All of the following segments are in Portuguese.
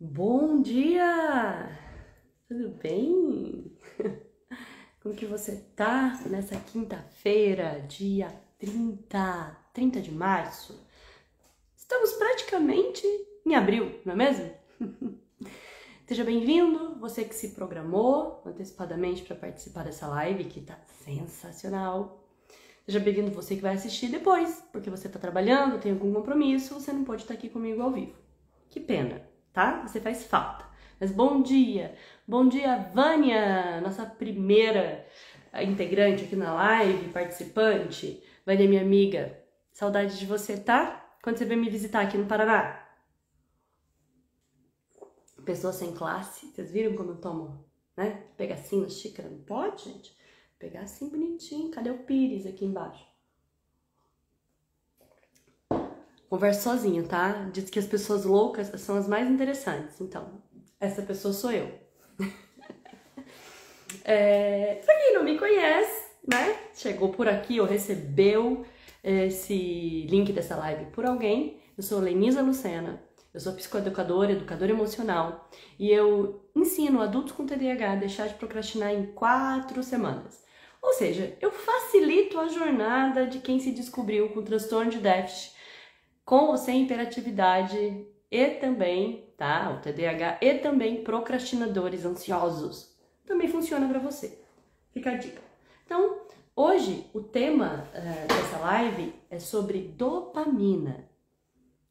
Bom dia! Tudo bem? Como que você tá nessa quinta-feira, dia 30 de março? Estamos praticamente em abril, não é mesmo? Seja bem-vindo, você que se programou antecipadamente para participar dessa live, que tá sensacional. Seja bem-vindo você que vai assistir depois, porque você tá trabalhando, tem algum compromisso, você não pode estar aqui comigo ao vivo. Que pena, tá? Você faz falta. Mas bom dia! Bom dia, Vânia, nossa primeira integrante aqui na live, participante. Vânia, minha amiga, saudade de você, tá? Quando você veio me visitar aqui no Paraná. Pessoa sem classe, vocês viram como eu tomo, né? Pegar assim na xícara, não pode, gente? Pegar assim bonitinho. Cadê o Pires aqui embaixo? Converso sozinha, tá? Diz que as pessoas loucas são as mais interessantes. Então, essa pessoa sou eu. Pra quem não me conhece, né? Chegou por aqui ou recebeu esse link dessa live por alguém. Eu sou Lenisa Lucena. Eu sou psicoeducadora, educadora emocional. E eu ensino adultos com TDAH a deixar de procrastinar em 4 semanas. Ou seja, eu facilito a jornada de quem se descobriu com transtorno de déficit, com ou sem hiperatividade e também, tá? O TDAH e também procrastinadores ansiosos. Também funciona para você. Fica a dica. Então, hoje o tema dessa live é sobre dopamina.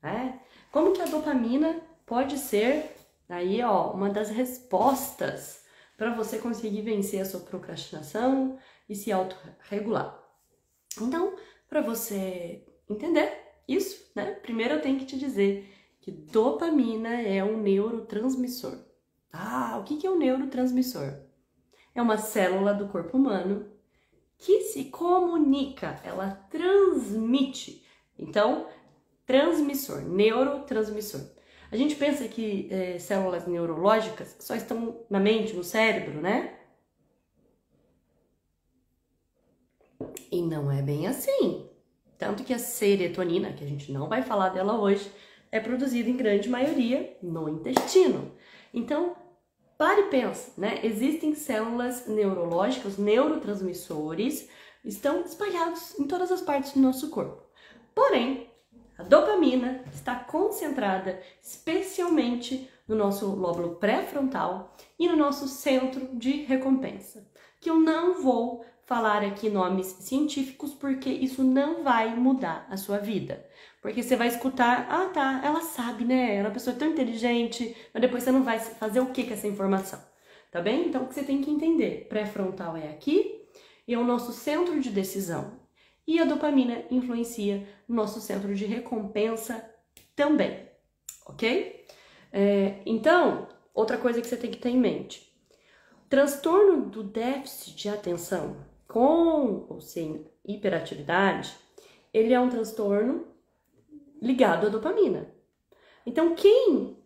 Né? Como que a dopamina pode ser aí, ó, uma das respostas para você conseguir vencer a sua procrastinação e se autorregular. Então, para você entender isso, né? Primeiro eu tenho que te dizer que dopamina é um neurotransmissor. Ah, o que é um neurotransmissor? É uma célula do corpo humano que se comunica, ela transmite. Então, transmissor, neurotransmissor. A gente pensa que células neurológicas só estão na mente, no cérebro, né? E não é bem assim. Tanto que a serotonina, que a gente não vai falar dela hoje, é produzida em grande maioria no intestino. Então, pare e pensa, né? Existem células neurológicas, neurotransmissores, estão espalhados em todas as partes do nosso corpo. Porém, a dopamina está concentrada especialmente no nosso lóbulo pré-frontal e no nosso centro de recompensa, que eu não vou falar aqui nomes científicos porque isso não vai mudar a sua vida. Porque você vai escutar, ah tá, ela sabe, né? Ela é uma pessoa tão inteligente, mas depois você não vai fazer o que com essa informação, tá bem? Então o que você tem que entender, pré-frontal é aqui e é o nosso centro de decisão. E a dopamina influencia no nosso centro de recompensa também, ok? Então, outra coisa que você tem que ter em mente. Transtorno do déficit de atenção com ou sem hiperatividade, ele é um transtorno ligado à dopamina. Então, quem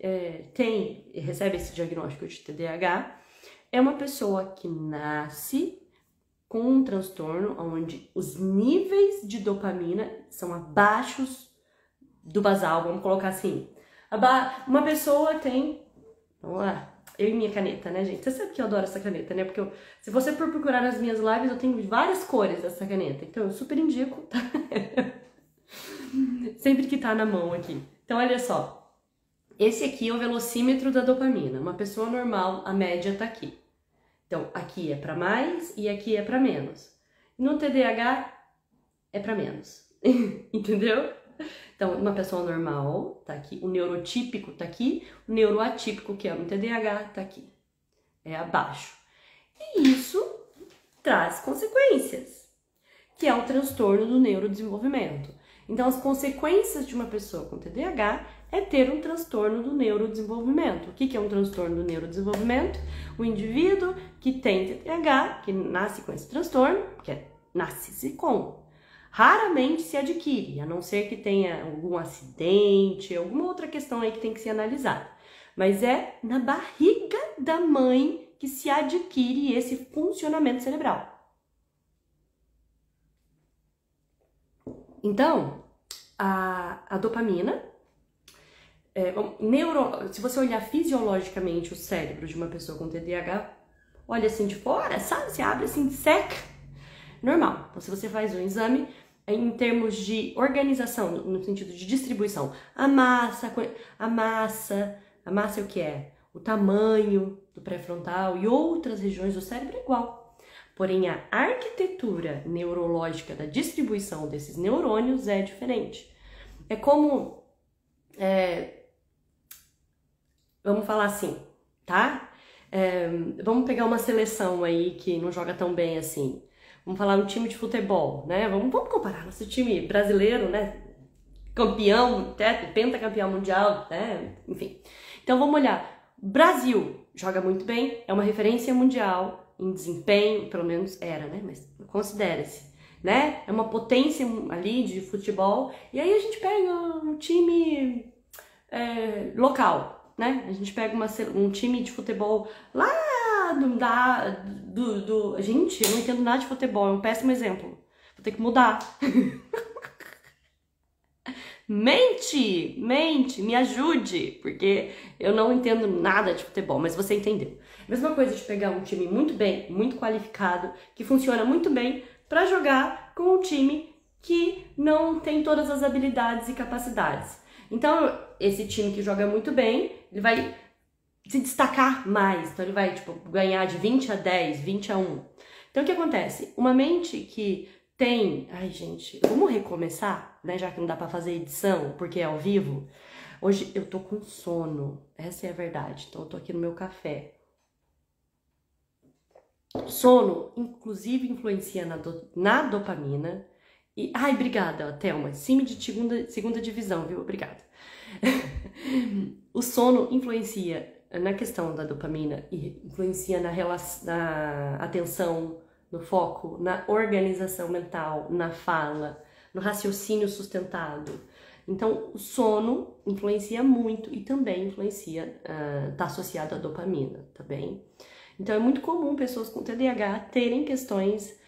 recebe esse diagnóstico de TDAH é uma pessoa que nasce com um transtorno onde os níveis de dopamina são abaixo do basal, vamos colocar assim. Uma pessoa tem, vamos lá, eu e minha caneta, né, gente? Você sabe que eu adoro essa caneta, né? Porque se você for procurar nas minhas lives, eu tenho várias cores dessa caneta. Então, eu super indico, tá? Sempre que tá na mão aqui. Então, olha só. Esse aqui é o velocímetro da dopamina. Uma pessoa normal, a média tá aqui. Então, aqui é para mais e aqui é para menos. No TDAH, é para menos. Entendeu? Então, uma pessoa normal tá aqui, o neurotípico tá aqui, o neuroatípico, que é no TDAH, tá aqui. É abaixo. E isso traz consequências, que é o transtorno do neurodesenvolvimento. Então, as consequências de uma pessoa com TDAH é ter um transtorno do neurodesenvolvimento. O que é um transtorno do neurodesenvolvimento? O indivíduo que tem TDAH, que nasce com esse transtorno, que nasce-se com, raramente se adquire, a não ser que tenha algum acidente, alguma outra questão aí que tem que ser analisada. Mas é na barriga da mãe que se adquire esse funcionamento cerebral. Então, a dopamina Se você olhar fisiologicamente o cérebro de uma pessoa com TDAH, olha assim de fora, sabe? Você abre assim, seca. Normal. Então, se você faz um exame em termos de organização, no sentido de distribuição, a massa é o que é? O tamanho do pré-frontal e outras regiões do cérebro é igual. Porém, a arquitetura neurológica da distribuição desses neurônios é diferente. É como... vamos falar assim, tá? Vamos pegar uma seleção aí que não joga tão bem assim. Vamos falar um time de futebol, né? Vamos comparar nosso time brasileiro, né? Campeão, pentacampeão mundial, né? Enfim. Então vamos olhar. Brasil joga muito bem, é uma referência mundial em desempenho, pelo menos era, né? Mas considera-se, né? É uma potência ali de futebol. E aí a gente pega um time local, né? A gente pega um time de futebol lá Gente, eu não entendo nada de futebol, é um péssimo exemplo. Vou ter que mudar. Mente, me ajude, porque eu não entendo nada de futebol, mas você entendeu. Mesma coisa de pegar um time muito qualificado, que funciona muito bem, para jogar com um time que não tem todas as habilidades e capacidades. Então, esse time que joga muito bem, ele vai se destacar mais, então ele vai ganhar de 20-10, 20-1. Então o que acontece? Uma mente que tem... Ai gente, vamos recomeçar, né? Já que não dá pra fazer edição, porque é ao vivo. Hoje eu tô com sono, essa é a verdade, então eu tô aqui no meu café. Sono, inclusive, influencia na dopamina. E, ai, obrigada, Thelma, time de segunda divisão, viu? Obrigada. O sono influencia na questão da dopamina e influencia na atenção, no foco, na organização mental, na fala, no raciocínio sustentado. Então, o sono influencia muito e também tá associado à dopamina, tá bem? Então, é muito comum pessoas com TDAH terem questões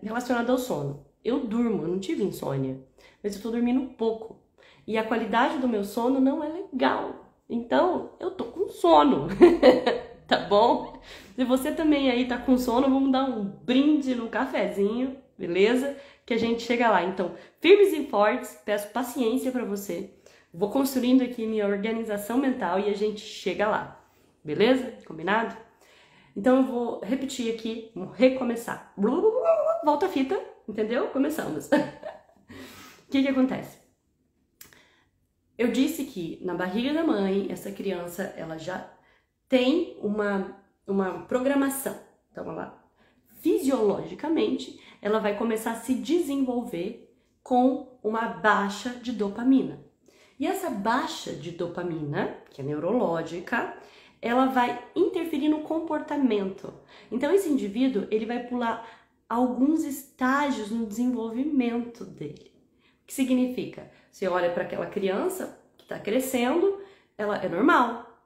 relacionadas ao sono. Eu não tive insônia, mas eu tô dormindo pouco. E a qualidade do meu sono não é legal. Então, eu tô com sono, tá bom? Se você também aí tá com sono, vamos dar um brinde no cafezinho, beleza? Que a gente chega lá. Então, firmes e fortes, peço paciência pra você. Vou construindo aqui minha organização mental e a gente chega lá, beleza? Combinado? Então, eu vou repetir aqui, vamos recomeçar. Volta a fita, entendeu? Começamos. O que acontece? Eu disse que na barriga da mãe, essa criança, ela já tem uma programação. Então, ela, fisiologicamente, ela vai começar a se desenvolver com uma baixa de dopamina. E essa baixa de dopamina, que é neurológica, ela vai interferir no comportamento. Então, esse indivíduo, ele vai pular alguns estágios no desenvolvimento dele. O que significa? Você olha para aquela criança que está crescendo, ela é normal,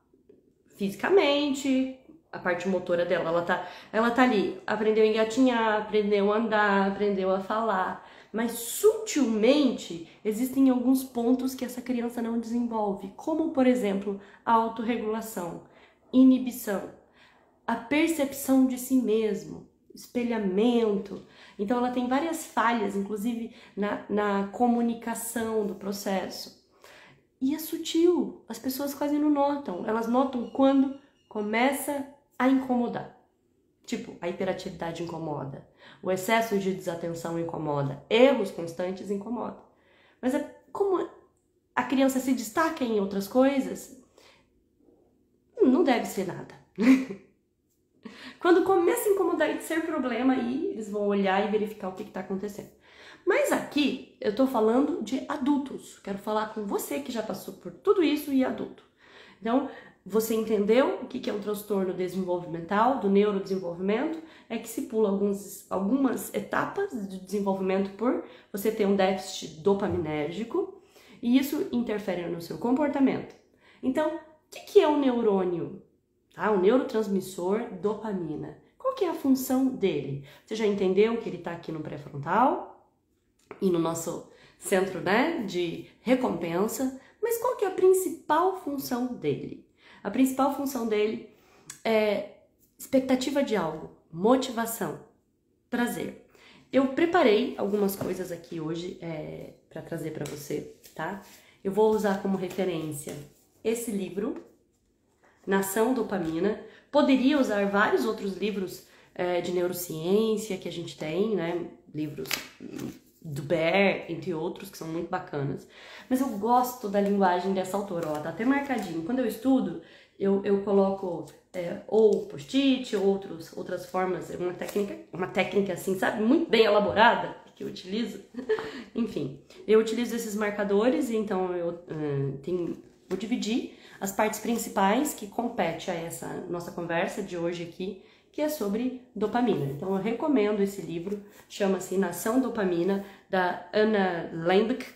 fisicamente, a parte motora dela, ela tá ali, aprendeu a engatinhar, aprendeu a andar, aprendeu a falar, mas sutilmente existem alguns pontos que essa criança não desenvolve, como por exemplo, a autorregulação, inibição, a percepção de si mesmo, espelhamento. Então ela tem várias falhas, inclusive na comunicação do processo. E é sutil, as pessoas quase não notam. Elas notam quando começa a incomodar. Tipo, a hiperatividade incomoda, o excesso de desatenção incomoda, erros constantes incomodam. Mas como a criança se destaca em outras coisas, não deve ser nada. Quando começa a incomodar e ser problema, aí eles vão olhar e verificar o que está acontecendo. Mas aqui eu tô falando de adultos. Quero falar com você que já passou por tudo isso e adulto. Então, você entendeu o que é um transtorno desenvolvimental, do neurodesenvolvimento? É que se pula algumas etapas de desenvolvimento por você ter um déficit dopaminérgico e isso interfere no seu comportamento. Então, o que é um neurônio? Tá? O neurotransmissor dopamina. Qual que é a função dele? Você já entendeu que ele está aqui no pré-frontal e no nosso centro, né, de recompensa, Mas qual que é a principal função dele? A principal função dele é expectativa de algo, motivação, prazer. Eu preparei algumas coisas aqui hoje para trazer para você, tá? Eu vou usar como referência esse livro, Nação Dopamina. Poderia usar vários outros livros de neurociência que a gente tem, né? Livros do Bear, entre outros, que são muito bacanas. Mas eu gosto da linguagem dessa autora, ó, tá até marcadinho. Quando eu estudo, eu coloco ou post-it, outras formas, uma técnica assim, sabe? Muito bem elaborada, que eu utilizo. Enfim, eu utilizo esses marcadores, então eu vou dividir as partes principais que competem a essa nossa conversa de hoje aqui, que é sobre dopamina. Então eu recomendo esse livro, chama-se Nação Dopamina, da Anna Lembke.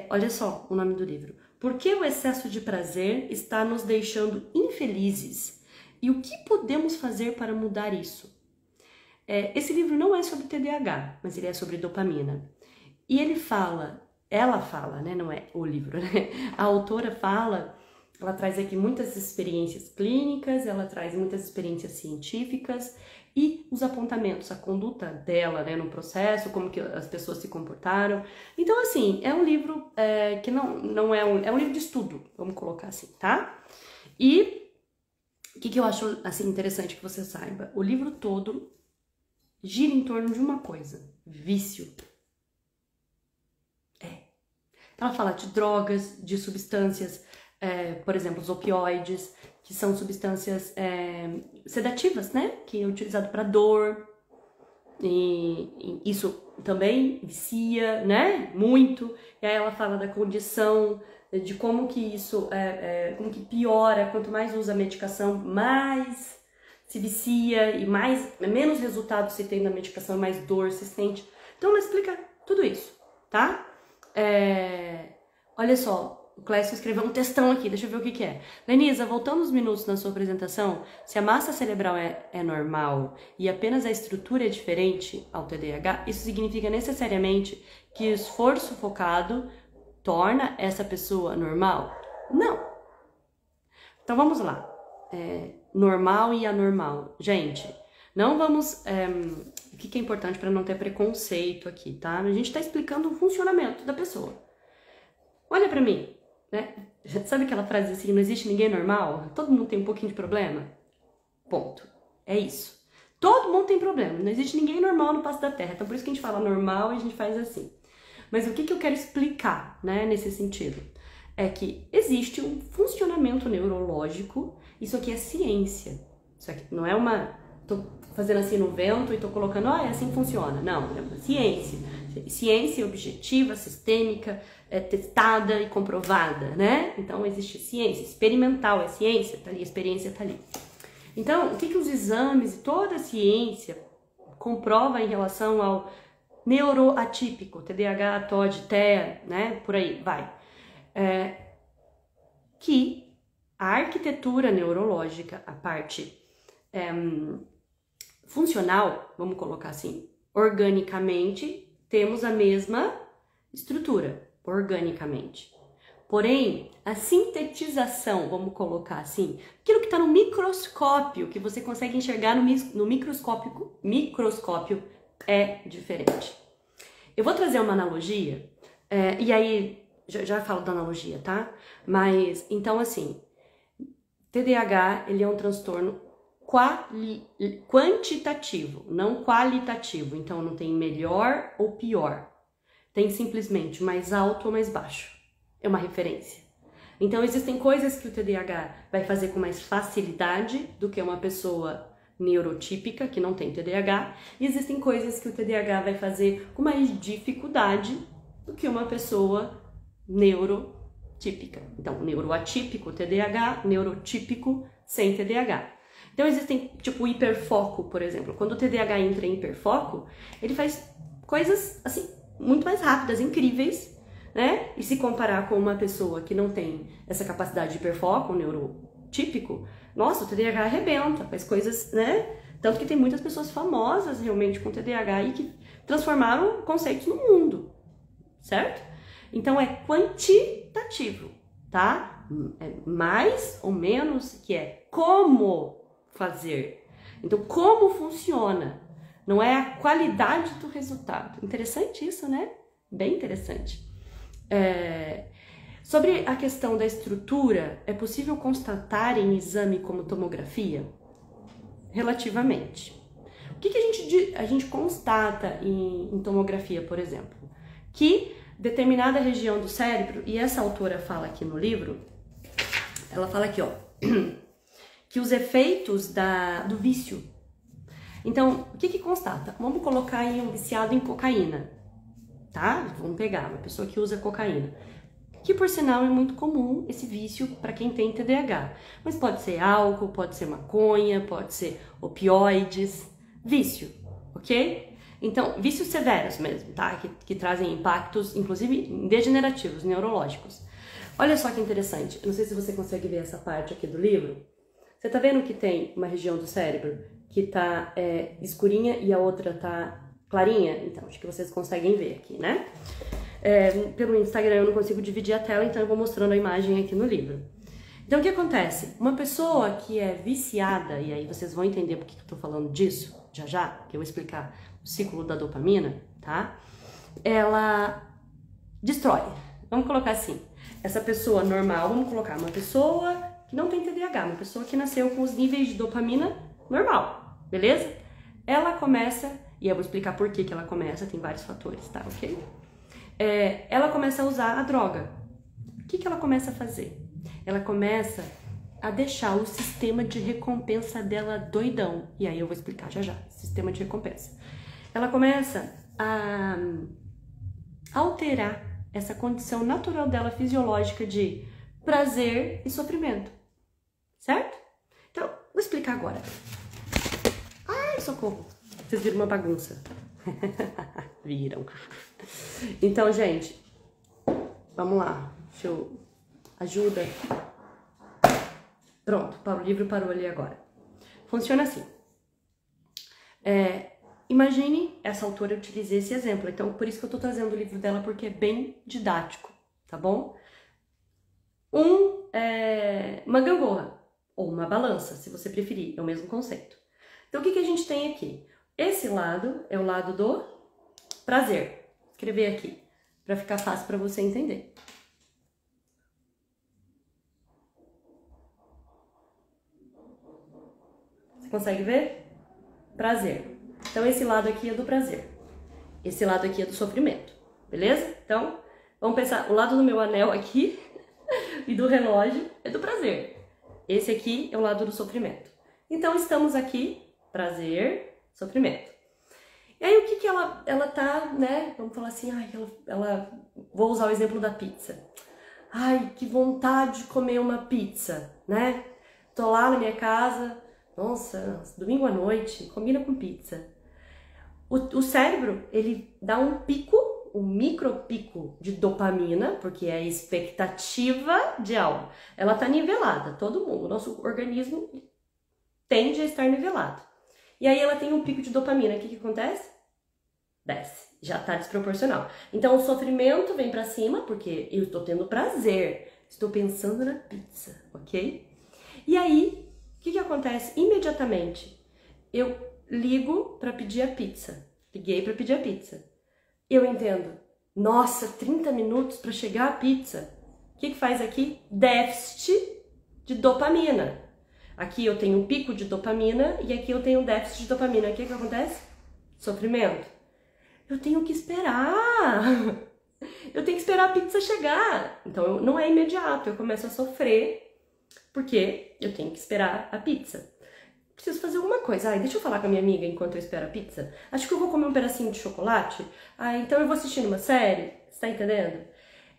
Olha só o nome do livro. Por que o excesso de prazer está nos deixando infelizes? E o que podemos fazer para mudar isso? Esse livro não é sobre TDAH, mas ele é sobre dopamina. E ela fala, né? Não é o livro, né? A autora fala, ela traz aqui muitas experiências clínicas, ela traz muitas experiências científicas e os apontamentos, a conduta dela, né, no processo, como que as pessoas se comportaram. Então, assim, é um livro que não é um livro de estudo, vamos colocar assim, tá? E o que eu acho, assim, interessante que você saiba? O livro todo gira em torno de uma coisa, vício. Ela fala de drogas, de substâncias, por exemplo, os opioides, que são substâncias sedativas, né? Que é utilizado para dor, e isso também vicia, né? Muito. E aí ela fala da condição, de como que isso, como que piora, quanto mais usa a medicação, mais se vicia e menos resultado se tem na medicação, mais dor se sente. Então ela explica tudo isso, tá? Olha só. O Clécio escreveu um textão aqui, deixa eu ver o que é. Lenisa, voltando uns minutos na sua apresentação, se a massa cerebral é normal e apenas a estrutura é diferente ao TDAH, isso significa necessariamente que o esforço focado torna essa pessoa normal? Não. Então vamos lá. Normal e anormal. Gente, não vamos... o que é importante para não ter preconceito aqui, tá? A gente está explicando o funcionamento da pessoa. Olha para mim. Né? Sabe aquela frase assim, não existe ninguém normal? Todo mundo tem um pouquinho de problema? Ponto. É isso. Todo mundo tem problema, não existe ninguém normal no passo da Terra. Então por isso que a gente fala normal e a gente faz assim. Mas o que eu quero explicar, né, nesse sentido? É que existe um funcionamento neurológico, isso aqui é ciência. Isso aqui não é tô fazendo assim no vento e tô colocando, é assim que funciona. Não, é uma ciência. Ciência objetiva, sistêmica, testada e comprovada, né? Então existe ciência, experimental é ciência, tá ali, a experiência tá ali. Então, o que os exames e toda a ciência comprova em relação ao neuroatípico, TDAH, TOD, TEA, né? Por aí, vai. Que a arquitetura neurológica, a parte funcional, vamos colocar assim, organicamente, temos a mesma estrutura, organicamente. Porém, a sintetização, vamos colocar assim, aquilo que está no microscópio, que você consegue enxergar no microscópio é diferente. Eu vou trazer uma analogia, e aí, já falo da analogia, tá? Mas, então assim, TDAH, ele é um transtorno quantitativo, não qualitativo. Então, não tem melhor ou pior. Tem simplesmente mais alto ou mais baixo. É uma referência. Então, existem coisas que o TDAH vai fazer com mais facilidade do que uma pessoa neurotípica, que não tem TDAH. E existem coisas que o TDAH vai fazer com mais dificuldade do que uma pessoa neurotípica. Então, neuroatípico, TDAH, neurotípico, sem TDAH. Então, existem, tipo, o hiperfoco, por exemplo. Quando o TDAH entra em hiperfoco, ele faz coisas, assim, muito mais rápidas, incríveis, né? E se comparar com uma pessoa que não tem essa capacidade de hiperfoco, um neurotípico, nossa, o TDAH arrebenta, faz coisas, né? Tanto que tem muitas pessoas famosas, realmente, com TDAH e que transformaram conceitos no mundo, certo? Então é quantitativo, tá? É mais ou menos, que é como fazer. Então, como funciona? Não é a qualidade do resultado. Interessante isso, né? Bem interessante. Sobre a questão da estrutura, é possível constatar em exame como tomografia? Relativamente. O que a gente constata em tomografia, por exemplo? Que determinada região do cérebro, e essa autora fala aqui no livro, ela fala aqui, ó, que os efeitos do vício. Então, o que constata? Vamos colocar em um viciado em cocaína, tá? Vamos pegar uma pessoa que usa cocaína, que por sinal é muito comum esse vício para quem tem TDAH. Mas pode ser álcool, pode ser maconha, pode ser opioides, vício, ok? Então, vícios severos mesmo, tá? Que trazem impactos, inclusive degenerativos, neurológicos. Olha só que interessante, eu não sei se você consegue ver essa parte aqui do livro. Você tá vendo que tem uma região do cérebro que tá escurinha e a outra tá clarinha? Então, acho que vocês conseguem ver aqui, né? Pelo Instagram eu não consigo dividir a tela, então eu vou mostrando a imagem aqui no livro. Então, o que acontece? Uma pessoa que é viciada, e aí vocês vão entender por que eu tô falando disso, já, que eu vou explicar o ciclo da dopamina, tá? Ela destrói. Vamos colocar assim, essa pessoa normal, vamos colocar uma pessoa que não tem TDAH, uma pessoa que nasceu com os níveis de dopamina normal, beleza? Ela começa, e eu vou explicar por que ela começa, tem vários fatores, tá, ok? Ela começa a usar a droga. O que ela começa a fazer? Ela começa a deixar o sistema de recompensa dela doidão. E aí eu vou explicar já, sistema de recompensa. Ela começa a alterar essa condição natural dela fisiológica de prazer e sofrimento. Certo? Então, vou explicar agora. Ai, socorro! Vocês viram uma bagunça. Viram. Então, gente, vamos lá. Deixa eu... Ajuda. Pronto, o livro parou ali agora. Funciona assim. Imagine, essa autora utilizei esse exemplo, então por isso que eu tô trazendo o livro dela, porque é bem didático, tá bom? Uma gangorra, ou uma balança, se você preferir, é o mesmo conceito. Então o que a gente tem aqui? Esse lado é o lado do prazer. Vou escrever aqui, para ficar fácil para você entender. Você consegue ver? Prazer. Então, esse lado aqui é do prazer. Esse lado aqui é do sofrimento. Beleza? Então, vamos pensar. O lado do meu anel aqui e do relógio é do prazer. Esse aqui é o lado do sofrimento. Então, estamos aqui, prazer, sofrimento. E aí, o que ela tá, né? Vamos falar assim, vou usar o exemplo da pizza. Ai, que vontade de comer uma pizza, né? Tô lá na minha casa, nossa, domingo à noite, combina com pizza. O cérebro, ele dá um pico, um micropico de dopamina, porque é a expectativa de algo. Ela tá nivelada, todo mundo, o nosso organismo tende a estar nivelado. E aí ela tem um pico de dopamina, o que acontece? Desce, já tá desproporcional. Então o sofrimento vem pra cima, porque eu estou tendo prazer, estou pensando na pizza, ok? E aí, o que acontece? Imediatamente, eu ligo para pedir a pizza. Liguei para pedir a pizza. Eu entendo. Nossa, 30 minutos para chegar a pizza. O que faz aqui? Déficit de dopamina. Aqui eu tenho um pico de dopamina e aqui eu tenho um déficit de dopamina. O que acontece? Sofrimento. Eu tenho que esperar. Eu tenho que esperar a pizza chegar. Então não é imediato. Eu começo a sofrer porque eu tenho que esperar a pizza. Preciso fazer alguma coisa. Deixa eu falar com a minha amiga enquanto eu espero a pizza. Acho que eu vou comer um pedacinho de chocolate. Então eu vou assistir uma série. Você tá entendendo?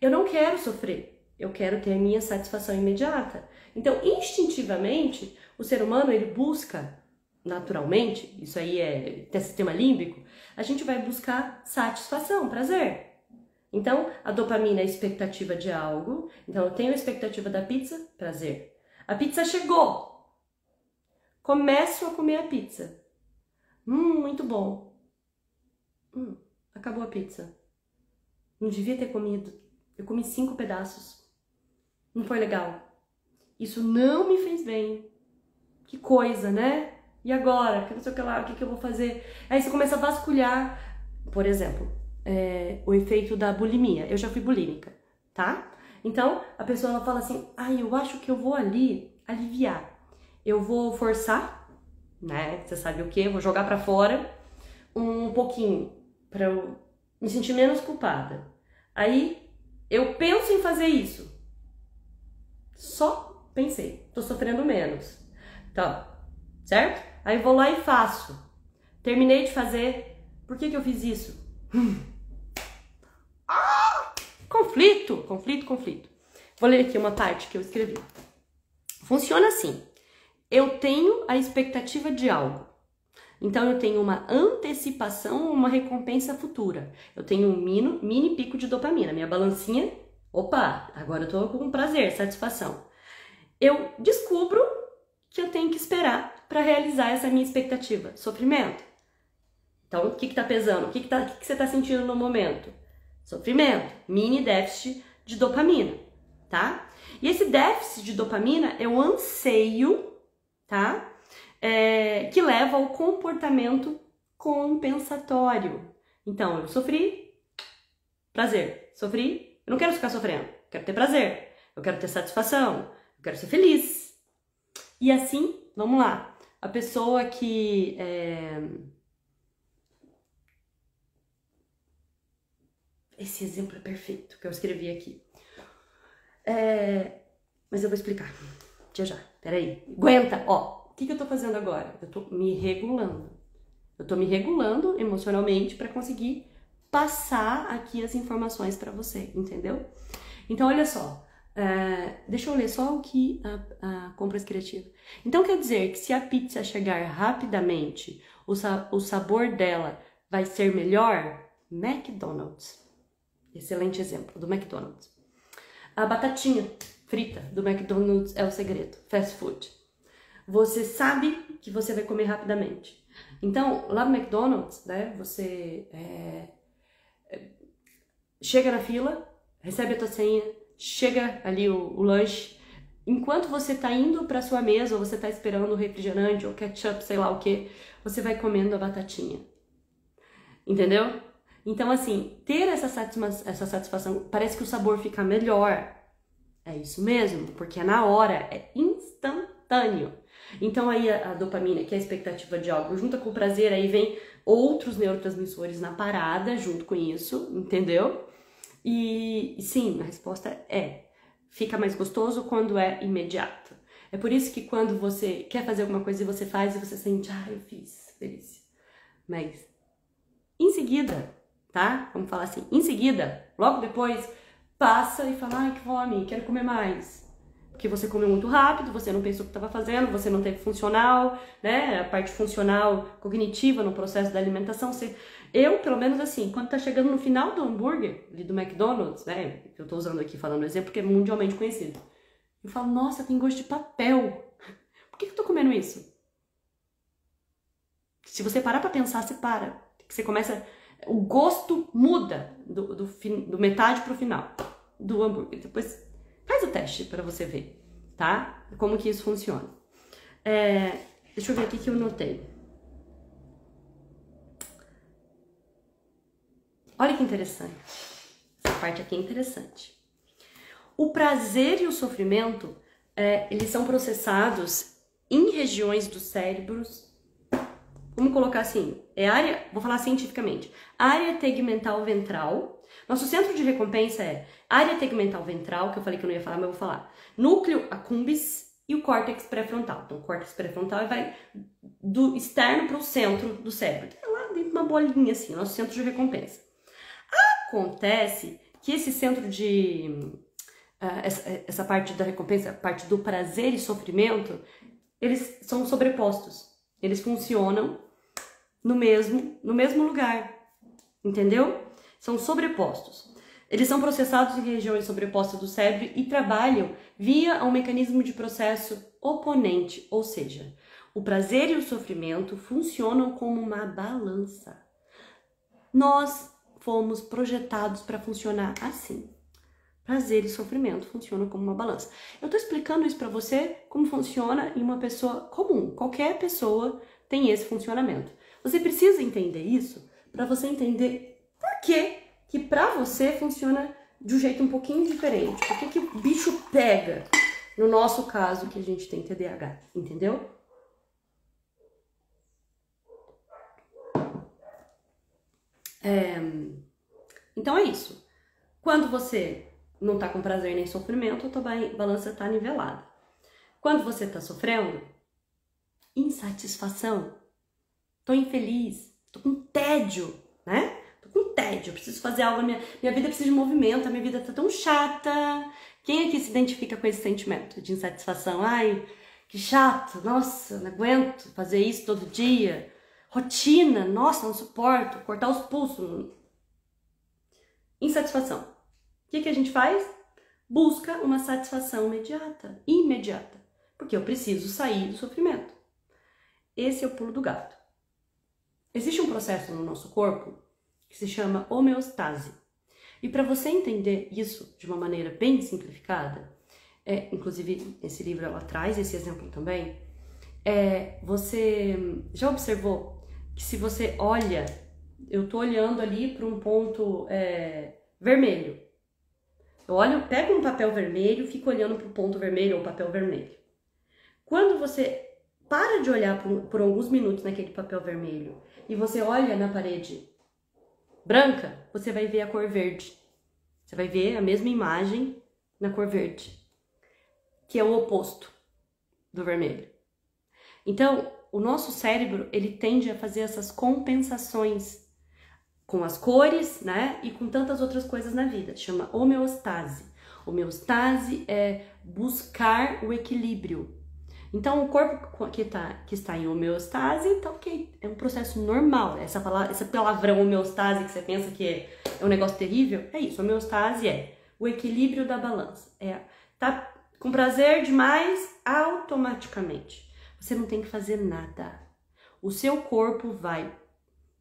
Eu não quero sofrer. Eu quero ter a minha satisfação imediata. Então, instintivamente, o ser humano, ele busca, naturalmente, isso aí é sistema límbico, a gente vai buscar satisfação, prazer. Então, a dopamina é a expectativa de algo. Então, eu tenho a expectativa da pizza, prazer. A pizza chegou. Começo a comer a pizza. Muito bom. Acabou a pizza. Não devia ter comido. Eu comi 5 pedaços. Não foi legal. Isso não me fez bem. Que coisa, né? E agora? Que não sei o que lá, o que eu vou fazer? Aí você começa a vasculhar, por exemplo, o efeito da bulimia. Eu já fui bulímica, tá? Então, a pessoa ela fala assim, eu acho que eu vou ali aliviar. Eu vou forçar, né? Você sabe o que? Eu vou jogar pra fora um pouquinho, pra eu me sentir menos culpada. Aí, eu penso em fazer isso. Só pensei, tô sofrendo menos. Então, certo? Aí vou lá e faço. Terminei de fazer. Por que eu fiz isso? Conflito. Vou ler aqui uma parte que eu escrevi. Funciona assim. Eu tenho a expectativa de algo. Então, eu tenho uma antecipação, uma recompensa futura. Eu tenho um mini pico de dopamina. Minha balancinha, opa, agora eu tô com prazer, satisfação. Eu descubro que eu tenho que esperar para realizar essa minha expectativa. Sofrimento. Então, o que tá pesando? O que você tá sentindo no momento? Sofrimento. Mini déficit de dopamina, tá? E esse déficit de dopamina é o anseio, tá? Que leva ao comportamento compensatório. Então, eu sofri, prazer. Sofri, eu não quero ficar sofrendo. Eu quero ter prazer. Eu quero ter satisfação. Eu quero ser feliz. E assim, vamos lá. A pessoa que Esse exemplo é perfeito que eu escrevi aqui. Mas eu vou explicar. Já. Peraí. Aguenta. Ó, o que eu tô fazendo agora? Eu tô me regulando. Eu tô me regulando emocionalmente para conseguir passar aqui as informações para você, entendeu? Então, olha só. Deixa eu ler só o que a compras criativa. Então, quer dizer que se a pizza chegar rapidamente, o sabor dela vai ser melhor? McDonald's. Excelente exemplo do McDonald's. A batatinha frita do McDonald's é o segredo. Fast food. Você sabe que você vai comer rapidamente. Então, lá no McDonald's, né, você chega na fila, recebe a tua senha, chega ali o lanche. Enquanto você tá indo pra sua mesa, ou você tá esperando o refrigerante, ou ketchup, sei lá o que, você vai comendo a batatinha. Entendeu? Então, assim, ter essa satisfação, parece que o sabor fica melhor. É isso mesmo, porque é na hora, é instantâneo. Então, aí a dopamina, que é a expectativa de algo, junto com o prazer, aí vem outros neurotransmissores na parada, junto com isso, entendeu? E sim, a resposta fica mais gostoso quando é imediato. É por isso que quando você quer fazer alguma coisa e você faz, e você sente, eu fiz, delícia. Mas, em seguida, tá? Vamos falar assim, em seguida, logo depois, passa e fala, que fome, quero comer mais. Porque você comeu muito rápido, você não pensou o que estava fazendo, você não teve funcional, né? A parte funcional, cognitiva no processo da alimentação. Eu, pelo menos assim, quando tá chegando no final do hambúrguer, ali do McDonald's, né? Eu tô usando aqui, falando um exemplo, porque é mundialmente conhecido. Eu falo, nossa, tem gosto de papel. Por que eu tô comendo isso? Se você parar pra pensar, você para. Você começa... O gosto muda do metade pro final do hambúrguer. Depois faz o teste para você ver, tá? Como que isso funciona. Deixa eu ver aqui que eu notei. Olha que interessante. Essa parte aqui é interessante. O prazer e o sofrimento, eles são processados em regiões dos cérebros. Vamos colocar assim, vou falar cientificamente, área tegmental ventral. Nosso centro de recompensa é área tegmental ventral, que eu falei que eu não ia falar, mas eu vou falar. Núcleo accumbens e o córtex pré-frontal. Então, o córtex pré-frontal vai do externo para o centro do cérebro. É lá dentro de uma bolinha assim, nosso centro de recompensa. Acontece que esse centro de... essa parte da recompensa, a parte do prazer e sofrimento, eles são sobrepostos. Eles funcionam no mesmo lugar, entendeu? São sobrepostos. Eles são processados em regiões sobrepostas do cérebro e trabalham via um mecanismo de processo oponente, ou seja, o prazer e o sofrimento funcionam como uma balança. Nós fomos projetados para funcionar assim. Prazer e sofrimento funcionam como uma balança. Eu tô explicando isso para você como funciona em uma pessoa comum. Qualquer pessoa tem esse funcionamento. Você precisa entender isso para você entender por que para você funciona de um jeito um pouquinho diferente. Por que o bicho pega no nosso caso que a gente tem TDAH, entendeu? Então é isso. Quando você não tá com prazer nem sofrimento, a tua balança tá nivelada. Quando você tá sofrendo, insatisfação, tô infeliz, tô com tédio, né? Tô com tédio, preciso fazer algo, minha vida precisa de movimento, a minha vida tá tão chata. Quem aqui se identifica com esse sentimento de insatisfação? Ai, que chato, nossa, não aguento fazer isso todo dia. Rotina, nossa, não suporto, cortar os pulsos. Insatisfação. O que a gente faz? Busca uma satisfação imediata, porque eu preciso sair do sofrimento. Esse é o pulo do gato. Existe um processo no nosso corpo que se chama homeostase. E para você entender isso de uma maneira bem simplificada, inclusive esse livro ela traz esse exemplo também, você já observou que se você olha, eu tô olhando ali para um ponto vermelho. Eu pego um papel vermelho, fico olhando para o ponto vermelho ou papel vermelho. Quando você para de olhar por alguns minutos naquele papel vermelho e você olha na parede branca, você vai ver a cor verde. Você vai ver a mesma imagem na cor verde, que é o oposto do vermelho. Então, o nosso cérebro, ele tende a fazer essas compensações com as cores, né? E com tantas outras coisas na vida. Chama homeostase. Homeostase é buscar o equilíbrio. Então, o corpo que está em homeostase, tá ok. É um processo normal. Esse palavrão homeostase que você pensa que é um negócio terrível, é isso. Homeostase é o equilíbrio da balança. Tá com prazer demais, automaticamente. Você não tem que fazer nada. O seu corpo vai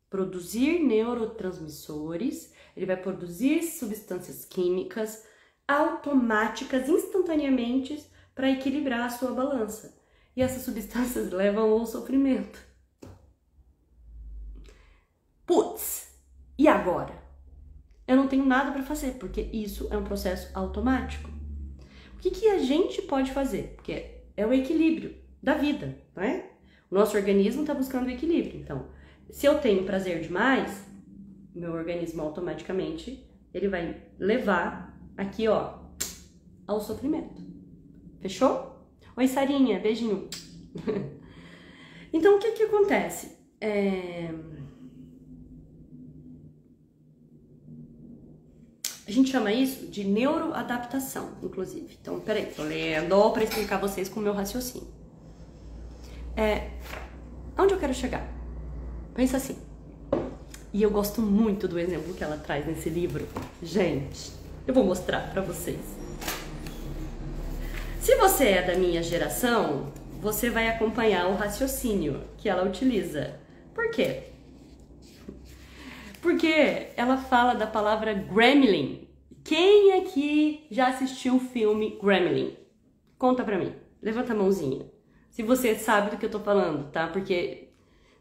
produzir neurotransmissores, ele vai produzir substâncias químicas automáticas, instantaneamente, para equilibrar a sua balança. E essas substâncias levam ao sofrimento. Putz, e agora? Eu não tenho nada para fazer, porque isso é um processo automático. O que a gente pode fazer? Porque é o equilíbrio da vida, não é? O nosso organismo está buscando o equilíbrio. Então, se eu tenho prazer demais, meu organismo automaticamente, ele vai levar aqui, ó, ao sofrimento. Fechou? Oi, Sarinha, beijinho. Então, o que acontece? A gente chama isso de neuroadaptação, inclusive. Então, peraí, tô lendo para explicar vocês com o meu raciocínio. Onde eu quero chegar? Pensa assim. E eu gosto muito do exemplo que ela traz nesse livro. Gente, eu vou mostrar para vocês. Se você é da minha geração, você vai acompanhar o raciocínio que ela utiliza. Por quê? Porque ela fala da palavra gremlin. Quem aqui já assistiu o filme Gremlin? Conta pra mim. Levanta a mãozinha. Se você sabe do que eu tô falando, tá? Porque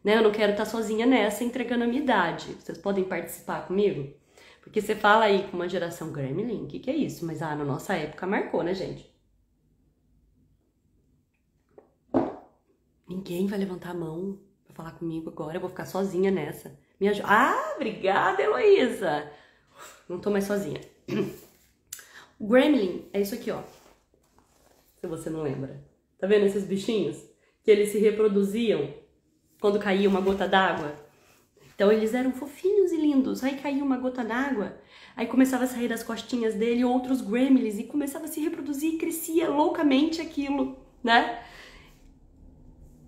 eu não quero estar sozinha nessa entregando a minha idade. Vocês podem participar comigo? Porque você fala aí com uma geração Gremlin, o que é isso? Mas na nossa época marcou, né, gente? Ninguém vai levantar a mão pra falar comigo agora, eu vou ficar sozinha nessa. Me ajuda. Ah, obrigada, Heloísa! Não tô mais sozinha. O gremlin é isso aqui, ó. Se você não lembra. Tá vendo esses bichinhos? Que eles se reproduziam quando caía uma gota d'água. Então eles eram fofinhos e lindos. Aí caía uma gota d'água, aí começava a sair das costinhas dele outros gremlins e começava a se reproduzir e crescia loucamente aquilo, né?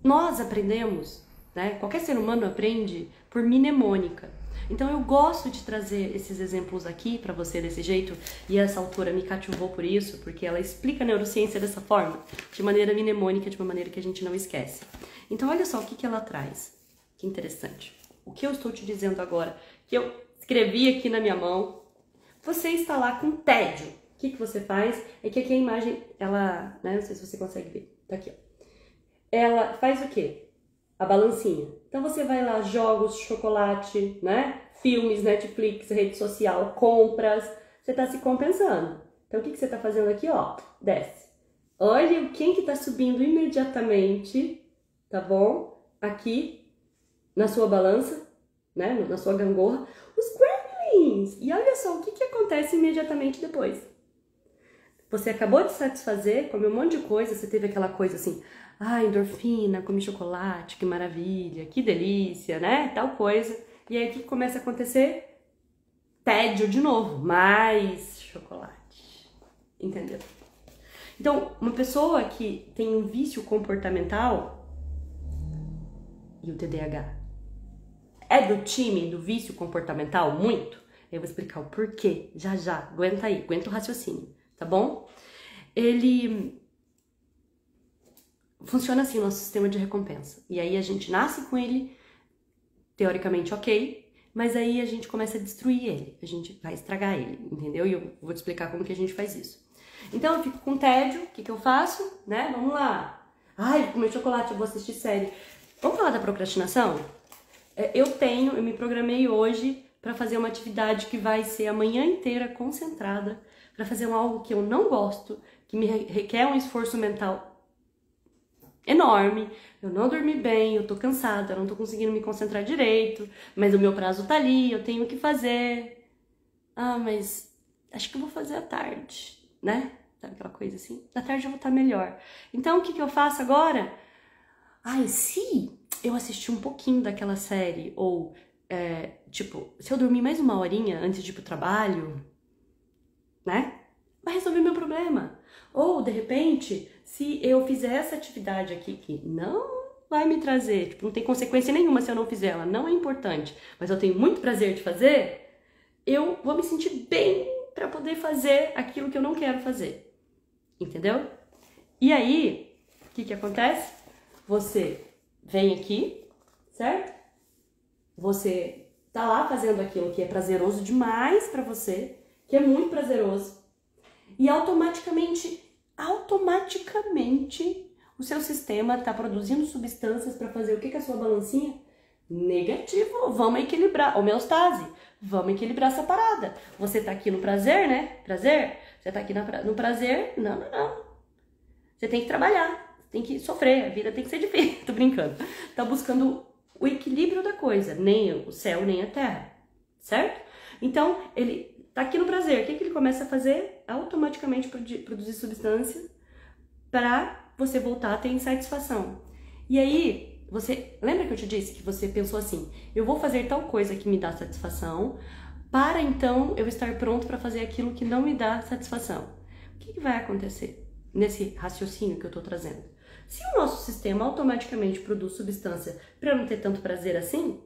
Nós aprendemos, né? Qualquer ser humano aprende por mnemônica. Então eu gosto de trazer esses exemplos aqui para você desse jeito, e essa autora me cativou por isso, porque ela explica a neurociência dessa forma, de maneira mnemônica, de uma maneira que a gente não esquece. Então olha só o que ela traz. Que interessante. O que eu estou te dizendo agora, que eu escrevi aqui na minha mão, você está lá com tédio. o que você faz? É que aqui a imagem, ela, né, não sei se você consegue ver, tá aqui, ó. Ela faz o quê? A balancinha. Então você vai lá, jogos, chocolate, né? Filmes, Netflix, rede social, compras, você tá se compensando. Então o que você tá fazendo aqui, ó? Desce. Olha quem que tá subindo imediatamente, tá bom? Aqui na sua balança, né? Na sua gangorra, os gremlins. E olha só o que acontece imediatamente depois. Você acabou de satisfazer, comeu um monte de coisa, você teve aquela coisa assim, endorfina, comi chocolate, que maravilha, que delícia, né? Tal coisa. E aí o que começa a acontecer? Tédio de novo, mais chocolate. Entendeu? Então, uma pessoa que tem um vício comportamental e o TDAH é do time do vício comportamental muito? Eu vou explicar o porquê, já, aguenta aí, aguenta o raciocínio, tá bom? Ele funciona assim, nosso sistema de recompensa. E aí a gente nasce com ele, teoricamente ok, mas aí a gente começa a destruir ele, a gente vai estragar ele, entendeu? E eu vou te explicar como que a gente faz isso. Então eu fico com tédio, o que eu faço? Né? Vamos lá. Vou comer chocolate, eu vou assistir série. Vamos falar da procrastinação? Eu me programei hoje para fazer uma atividade que vai ser a manhã inteira concentrada, para fazer algo que eu não gosto, que me requer um esforço mental enorme, eu não dormi bem, eu tô cansada, eu não tô conseguindo me concentrar direito, mas o meu prazo tá ali, eu tenho que fazer. Mas acho que eu vou fazer à tarde, né? Sabe aquela coisa assim? Da tarde eu vou estar melhor. Então, o que eu faço agora? Se eu assistir um pouquinho daquela série, ou, se eu dormir mais uma horinha antes de ir pro trabalho, né? Vai resolver meu problema. Ou, de repente, se eu fizer essa atividade aqui que não vai me trazer, não tem consequência nenhuma se eu não fizer ela, não é importante, mas eu tenho muito prazer de fazer, eu vou me sentir bem para poder fazer aquilo que eu não quero fazer. Entendeu? E aí, o que acontece? Você vem aqui, certo? Você tá lá fazendo aquilo que é prazeroso demais para você, que é muito prazeroso. E automaticamente, o seu sistema está produzindo substâncias para fazer o que com a sua balancinha? Negativo. Vamos equilibrar. Homeostase. Vamos equilibrar essa parada. Você tá aqui no prazer, né? Prazer. Você tá aqui no prazer. Não. Você tem que trabalhar. Você tem que sofrer. A vida tem que ser difícil. Tô brincando. Tá buscando o equilíbrio da coisa. Nem o céu, nem a terra. Certo? Então, ele tá aqui no prazer. O que ele começa a fazer? Automaticamente produzir substância para você voltar a ter insatisfação. E aí, você lembra que eu te disse que você pensou assim, eu vou fazer tal coisa que me dá satisfação, para então eu estar pronto para fazer aquilo que não me dá satisfação. O que vai acontecer nesse raciocínio que eu tô trazendo? Se o nosso sistema automaticamente produz substância para eu não ter tanto prazer assim,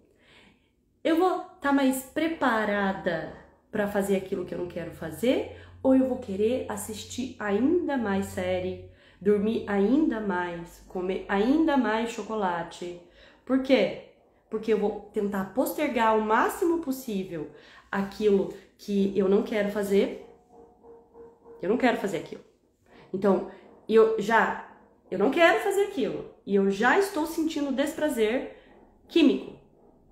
eu vou estar mais preparada para fazer aquilo que eu não quero fazer, ou eu vou querer assistir ainda mais série, dormir ainda mais, comer ainda mais chocolate. Por quê? Porque eu vou tentar postergar o máximo possível aquilo que eu não quero fazer. Eu não quero fazer aquilo. Então, eu não quero fazer aquilo. E eu já estou sentindo desprazer químico.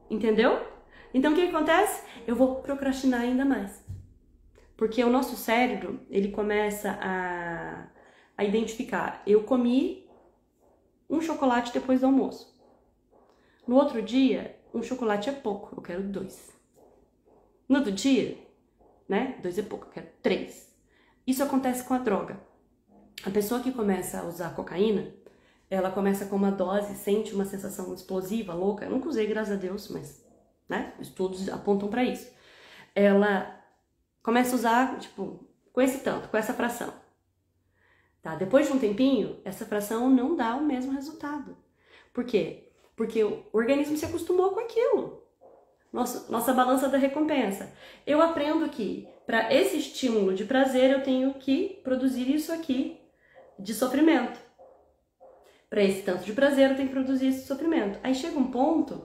Entendeu? Então, o que acontece? Eu vou procrastinar ainda mais. Porque o nosso cérebro, ele começa a identificar. Eu comi um chocolate depois do almoço. No outro dia, um chocolate é pouco, eu quero 2. No outro dia, né, 2 é pouco, eu quero 3. Isso acontece com a droga. A pessoa que começa a usar cocaína, ela começa com uma dose, sente uma sensação explosiva, louca. Eu nunca usei, graças a Deus, mas, né, estudos apontam para isso. Ela começa a usar, com esse tanto, com essa fração. Tá? Depois de um tempinho, essa fração não dá o mesmo resultado. Por quê? Porque o organismo se acostumou com aquilo. Nossa balança da recompensa. Eu aprendo que para esse estímulo de prazer eu tenho que produzir isso aqui de sofrimento. Para esse tanto de prazer eu tenho que produzir esse sofrimento. Aí chega um ponto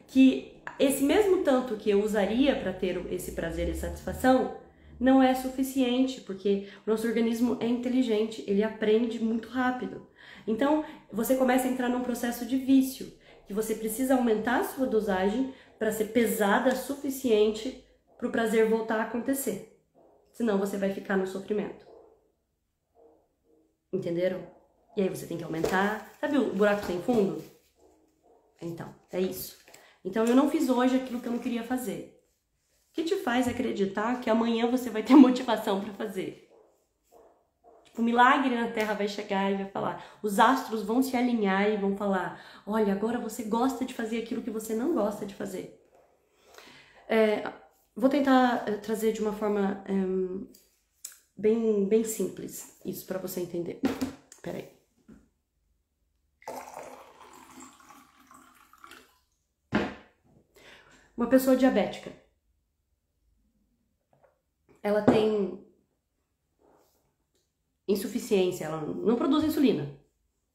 que esse mesmo tanto que eu usaria para ter esse prazer e satisfação não é suficiente, porque o nosso organismo é inteligente, ele aprende muito rápido. Então, você começa a entrar num processo de vício, que você precisa aumentar a sua dosagem para ser pesada o suficiente para o prazer voltar a acontecer. Senão você vai ficar no sofrimento. Entenderam? E aí você tem que aumentar. Sabe o buraco sem fundo? Então, é isso. Então eu não fiz hoje aquilo que eu não queria fazer. O que te faz acreditar que amanhã você vai ter motivação para fazer? Tipo, o milagre na Terra vai chegar e vai falar. Os astros vão se alinhar e vão falar: olha, agora você gosta de fazer aquilo que você não gosta de fazer. Vou tentar trazer de uma forma bem simples isso para você entender. Peraí. Uma pessoa diabética, ela tem insuficiência, ela não produz insulina,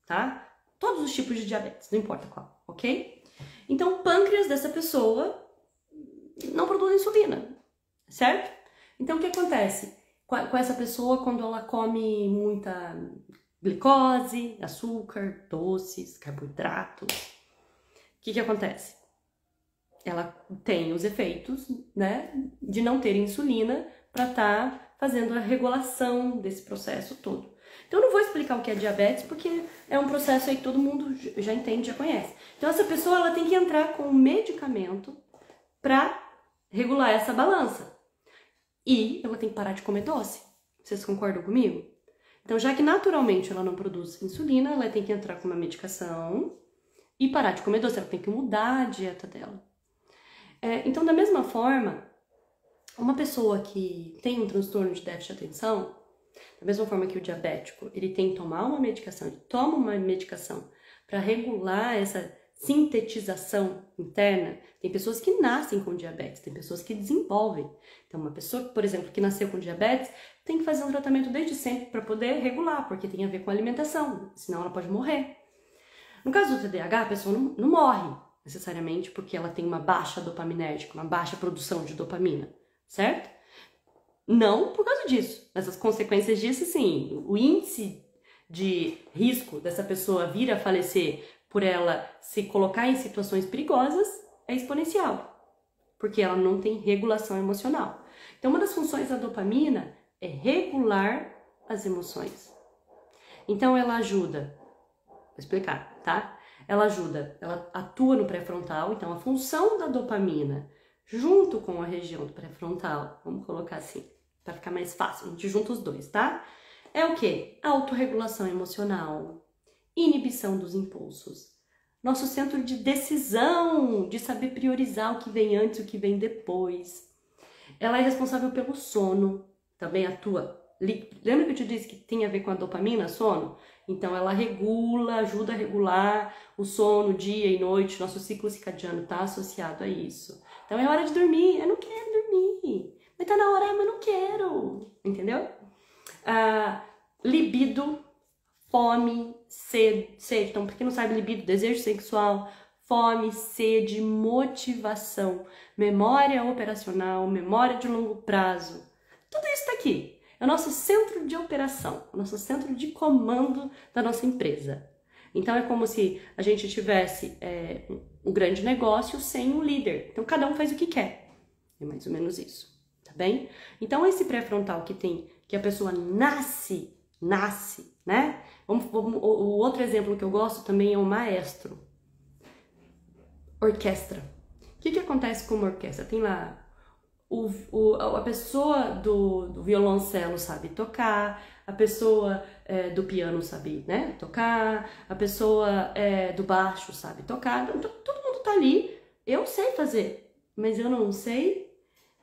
tá? Todos os tipos de diabetes, não importa qual, ok? Então, o pâncreas dessa pessoa não produz insulina, certo? Então, o que acontece com essa pessoa quando ela come muita glicose, açúcar, doces, carboidratos? O que acontece? Ela tem os efeitos, né, de não ter insulina para estar fazendo a regulação desse processo todo. Então, eu não vou explicar o que é diabetes, porque é um processo aí que todo mundo já entende, já conhece. Então, essa pessoa ela tem que entrar com um medicamento para regular essa balança. E ela tem que parar de comer doce. Vocês concordam comigo? Então, já que naturalmente ela não produz insulina, ela tem que entrar com uma medicação e parar de comer doce. Ela tem que mudar a dieta dela. Então, da mesma forma, uma pessoa que tem um transtorno de déficit de atenção, da mesma forma que o diabético, ele tem que tomar uma medicação, ele toma uma medicação para regular essa sintetização interna. Tem pessoas que nascem com diabetes, tem pessoas que desenvolvem. Então, uma pessoa, por exemplo, que nasceu com diabetes, tem que fazer um tratamento desde sempre para poder regular, porque tem a ver com a alimentação, senão ela pode morrer. No caso do TDAH, a pessoa não morre necessariamente porque ela tem uma baixa dopaminérgica, uma baixa produção de dopamina, certo? Não por causa disso, mas as consequências disso, sim, o índice de risco dessa pessoa vir a falecer por ela se colocar em situações perigosas é exponencial, porque ela não tem regulação emocional. Então, uma das funções da dopamina é regular as emoções. Então, ela ajuda, vou explicar, tá? Ela atua no pré-frontal, então a função da dopamina, junto com a região do pré-frontal, vamos colocar assim, para ficar mais fácil, a gente junta os dois, tá? É o quê? Autorregulação emocional, inibição dos impulsos, nosso centro de decisão, de saber priorizar o que vem antes e o que vem depois. Ela é responsável pelo sono, também atua. Lembra que eu te disse que tem a ver com a dopamina, sono? Então, ela regula, ajuda a regular o sono, dia e noite. Nosso ciclo circadiano está associado a isso. Então, é hora de dormir. Eu não quero dormir. Mas tá na hora, mas não quero. Entendeu? Libido, fome, sede. Então, pra quem não sabe, libido, desejo sexual, fome, sede, motivação, memória operacional, memória de longo prazo. Tudo isso tá aqui. É o nosso centro de operação, o nosso centro de comando da nossa empresa. Então, é como se a gente tivesse um grande negócio sem um líder. Então, cada um faz o que quer. É mais ou menos isso, tá bem? Então, esse pré-frontal que a pessoa nasce, né? O outro exemplo que eu gosto também é o maestro. Orquestra. O que acontece com uma orquestra? Tem lá a pessoa do violoncelo sabe tocar, a pessoa do piano sabe, né, tocar, a pessoa do baixo sabe tocar, todo mundo tá ali, eu sei fazer, mas eu não sei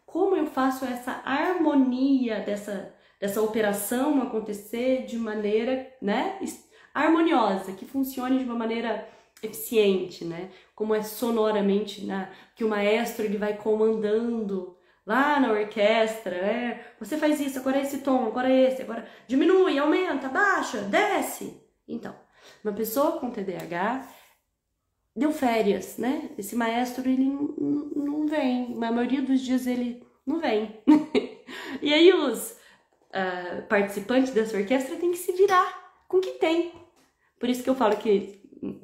como eu faço essa harmonia dessa operação acontecer de maneira, né, harmoniosa, que funcione de uma maneira eficiente, né, como é sonoramente, né, que o maestro ele vai comandando lá na orquestra, você faz isso, agora é esse tom, agora é esse, agora diminui, aumenta, baixa, desce. Então, uma pessoa com TDAH deu férias, né? Esse maestro, ele não vem, na maioria dos dias ele não vem. E aí os participantes dessa orquestra têm que se virar com o que tem. Por isso que eu falo que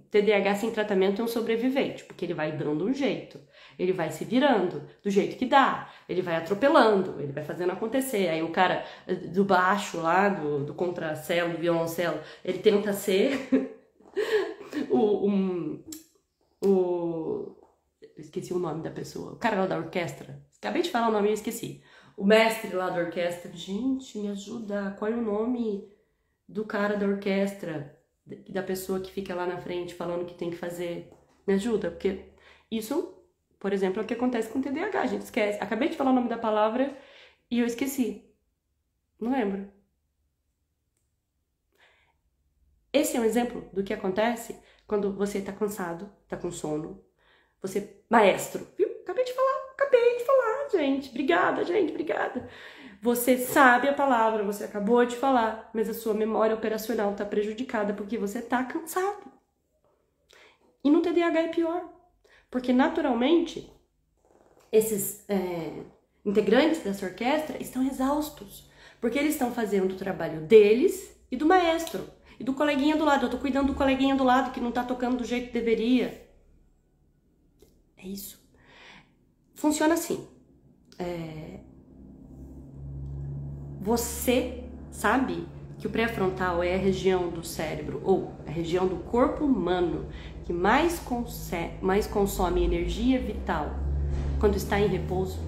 TDAH sem tratamento é um sobrevivente, porque ele vai dando um jeito, ele vai se virando do jeito que dá, ele vai atropelando, ele vai fazendo acontecer. Aí o cara do baixo lá, do contracelo, do violoncelo, ele tenta ser eu esqueci o nome da pessoa, o cara lá da orquestra, acabei de falar o nome e eu esqueci. O mestre lá da orquestra, gente, me ajuda, qual é o nome do cara da orquestra? Da pessoa que fica lá na frente falando o que tem que fazer. Me ajuda, porque isso, por exemplo, é o que acontece com o TDAH, a gente esquece. Acabei de falar o nome da palavra e eu esqueci. Não lembro. Esse é um exemplo do que acontece quando você tá cansado, tá com sono. Você, maestro, viu? Acabei de falar, gente. Obrigada, gente, obrigada. Você sabe a palavra, você acabou de falar, mas a sua memória operacional está prejudicada porque você está cansado. E no TDAH é pior, porque naturalmente esses integrantes dessa orquestra estão exaustos, porque eles estão fazendo o trabalho deles e do maestro, e do coleguinha do lado. Eu tô cuidando do coleguinha do lado que não tá tocando do jeito que deveria. É isso. Funciona assim. Você sabe que o pré-frontal é a região do cérebro, ou a região do corpo humano, que mais consome energia vital quando está em repouso?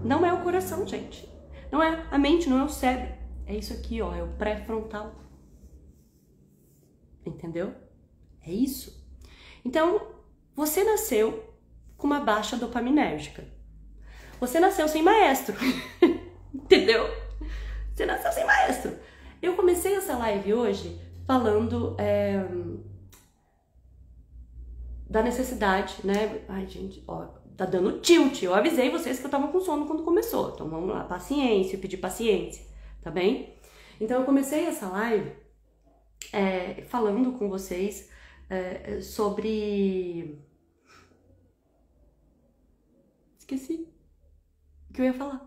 Não é o coração, gente. Não é a mente, não é o cérebro. É isso aqui, ó, é o pré-frontal. Entendeu? É isso. Então, você nasceu com uma baixa dopaminérgica. Você nasceu sem maestro. Entendeu? Você nasceu sem maestro. Eu comecei essa live hoje falando da necessidade, né? Ai, gente, ó, tá dando tilt. Eu avisei vocês que eu tava com sono quando começou. Então vamos lá, paciência, eu pedi paciência, tá bem? Então eu comecei essa live falando com vocês sobre... Esqueci o que eu ia falar.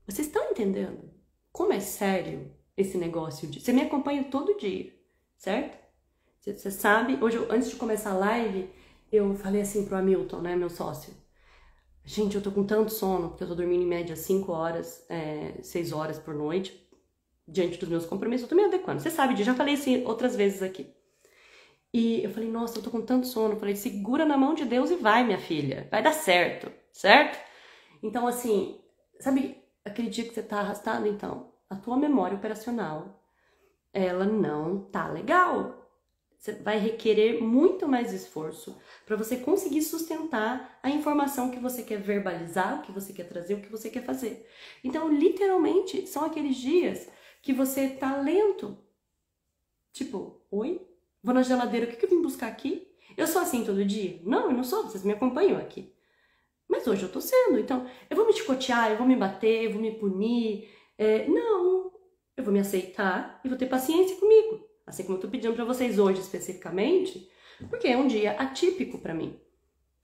Vocês estão entendendo como é sério esse negócio de... Você me acompanha todo dia, certo? Você sabe, hoje, antes de começar a live, eu falei assim pro Hamilton, né, meu sócio. Gente, eu tô com tanto sono, porque eu tô dormindo em média 5 horas, 6 horas por noite, diante dos meus compromissos. Eu tô me adequando, você sabe, já falei assim outras vezes aqui. E eu falei, nossa, eu tô com tanto sono. Eu falei, segura na mão de Deus e vai, minha filha. Vai dar certo, certo? Então, assim, sabe aquele dia que você tá arrastado? Então, a tua memória operacional, ela não tá legal. Você vai requerer muito mais esforço para você conseguir sustentar a informação que você quer verbalizar, o que você quer trazer, o que você quer fazer. Então, literalmente, são aqueles dias que você tá lento. Tipo, oi? Vou na geladeira, o que eu vim buscar aqui? Eu sou assim todo dia? Não, eu não sou, vocês me acompanham aqui. Mas hoje eu tô sendo, então eu vou me chicotear, eu vou me bater, eu vou me punir. Não, eu vou me aceitar e vou ter paciência comigo. Assim como eu tô pedindo pra vocês hoje especificamente, porque é um dia atípico pra mim.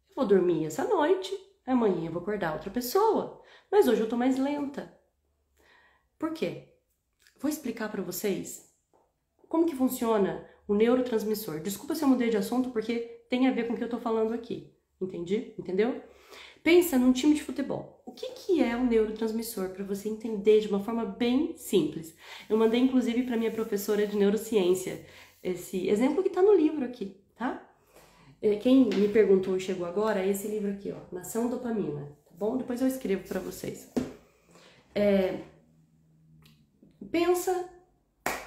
Eu vou dormir essa noite, amanhã eu vou acordar outra pessoa. Mas hoje eu tô mais lenta. Por quê? Vou explicar pra vocês como que funciona o neurotransmissor. Desculpa se eu mudei de assunto, porque tem a ver com o que eu tô falando aqui. Entendi? Entendeu? Pensa num time de futebol. O que é um neurotransmissor para você entender de uma forma bem simples? Eu mandei inclusive para minha professora de neurociência esse exemplo que está no livro aqui, tá? Quem me perguntou e chegou agora é esse livro aqui, ó, Nação Dopamina, tá bom? Depois eu escrevo para vocês. Pensa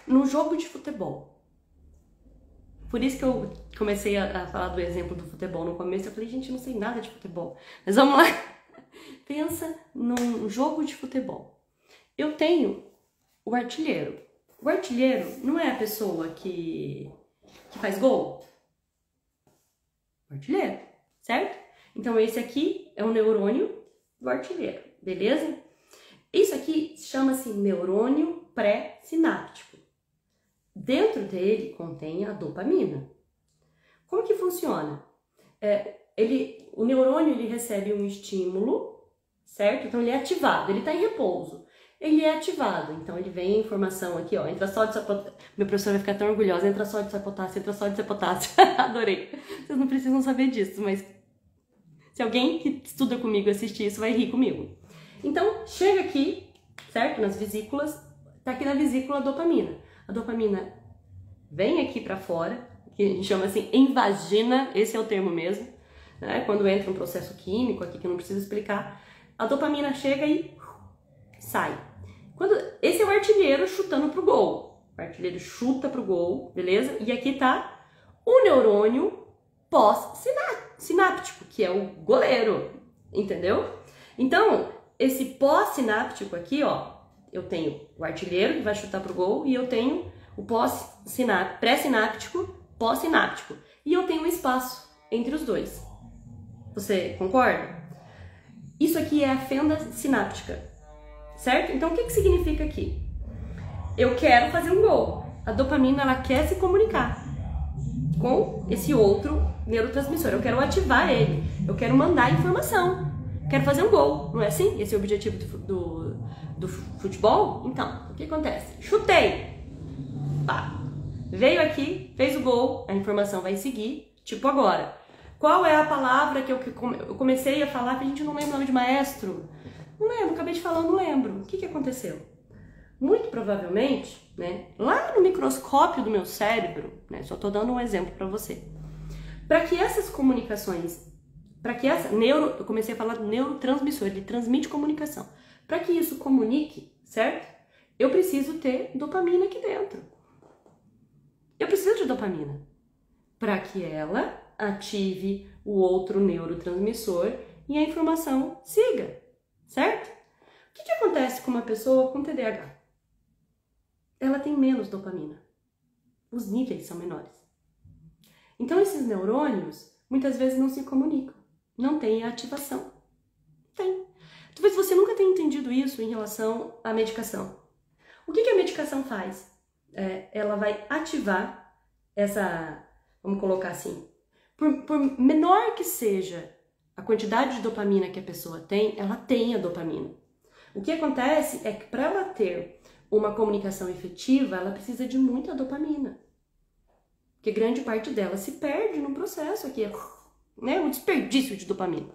num jogo de futebol. Por isso que eu comecei a falar do exemplo do futebol no começo. Eu falei, gente, eu não sei nada de futebol. Mas vamos lá. Pensa num jogo de futebol. Eu tenho o artilheiro. O artilheiro não é a pessoa que faz gol? O artilheiro, certo? Então esse aqui é o neurônio do artilheiro, beleza? Isso aqui chama-se neurônio pré-sináptico. Dentro dele contém a dopamina. Como que funciona? O neurônio ele recebe um estímulo, certo? Então ele é ativado, ele está em repouso. Ele é ativado, então ele vem a informação aqui, ó, entra sódio, potássio. Meu professor vai ficar tão orgulhoso, entra sódio, potássio, entra sódio, potássio. Adorei. Vocês não precisam saber disso, mas se alguém que estuda comigo assistir isso, vai rir comigo. Então, chega aqui, certo? Nas vesículas, tá aqui na vesícula a dopamina. A dopamina vem aqui para fora, que a gente chama assim, invagina, esse é o termo mesmo, né? Quando entra um processo químico aqui que eu não preciso explicar, a dopamina chega e sai. Esse é o artilheiro chutando pro gol. O artilheiro chuta pro gol, beleza? E aqui tá o neurônio pós-sináptico, que é o goleiro, entendeu? Então, esse pós-sináptico aqui, ó, eu tenho o artilheiro que vai chutar pro gol e eu tenho o pré-sináptico, pós-sináptico. E eu tenho um espaço entre os dois. Você concorda? Isso aqui é a fenda sináptica. Certo? Então, o que significa aqui? Eu quero fazer um gol. A dopamina, ela quer se comunicar com esse outro neurotransmissor. Eu quero ativar ele. Eu quero mandar informação. Quero fazer um gol. Não é assim? Esse é o objetivo do futebol? Então, o que acontece? Chutei. Pá. Veio aqui, fez o gol. A informação vai seguir. Tipo agora. Qual é a palavra que eu comecei a falar que a gente não lembra o nome de maestro? Não lembro, acabei de falar, não lembro. O que aconteceu? Muito provavelmente, né, lá no microscópio do meu cérebro, né, só tô dando um exemplo para você. Para que essas comunicações, eu comecei a falar do neurotransmissor, ele transmite comunicação. Para que isso comunique, certo? Eu preciso ter dopamina aqui dentro. Eu preciso de dopamina para que ela ative o outro neurotransmissor e a informação siga. Certo? O que acontece com uma pessoa com TDAH? Ela tem menos dopamina. Os níveis são menores. Então, esses neurônios, muitas vezes, não se comunicam. Não tem ativação. Tem. Talvez você nunca tenha entendido isso em relação à medicação. O que a medicação faz? Ela vai ativar essa, vamos colocar assim, por menor que seja a quantidade de dopamina que a pessoa tem, ela tem a dopamina. O que acontece é que para ela ter uma comunicação efetiva, ela precisa de muita dopamina. Porque grande parte dela se perde no processo aqui, né? Um desperdício de dopamina.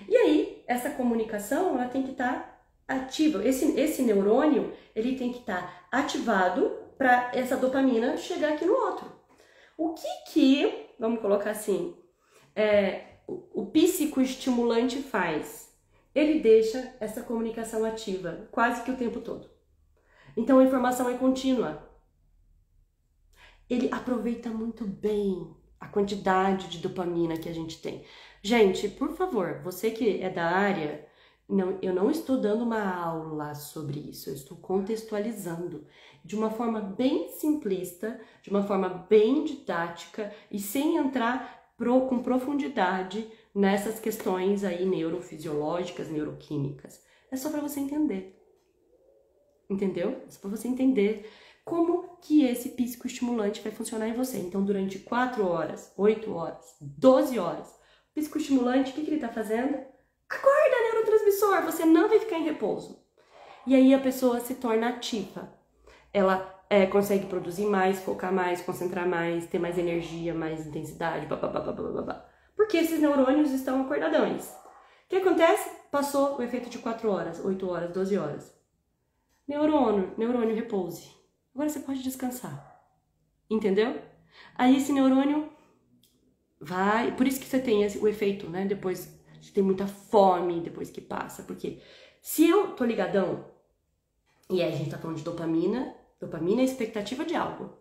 E aí, essa comunicação, ela tem que estar ativa. Esse neurônio, ele tem que estar ativado para essa dopamina chegar aqui no outro. O que vamos colocar assim, o psicoestimulante faz? Ele deixa essa comunicação ativa quase que o tempo todo. Então a informação é contínua. Ele aproveita muito bem a quantidade de dopamina que a gente tem. Gente, por favor, você que é da área, eu não estou dando uma aula sobre isso, eu estou contextualizando de uma forma bem simplista, de uma forma bem didática e sem entrar com profundidade nessas questões aí neurofisiológicas, neuroquímicas. É só para você entender. Entendeu? É só para você entender como que esse psicoestimulante vai funcionar em você. Então, durante 4 horas, 8 horas, 12 horas, o psicoestimulante, o que ele está fazendo? Acorda, neurotransmissor! Você não vai ficar em repouso. E aí a pessoa se torna ativa. Ela consegue produzir mais, focar mais, concentrar mais, ter mais energia, mais intensidade, blá. Porque esses neurônios estão acordadões. O que acontece? Passou o efeito de 4 horas, 8 horas, 12 horas. Neurônio repouse. Agora você pode descansar. Entendeu? Aí esse neurônio vai... Por isso que você tem o efeito, né? Depois você tem muita fome depois que passa. Porque se eu tô ligadão, e aí a gente tá falando de dopamina é a expectativa de algo.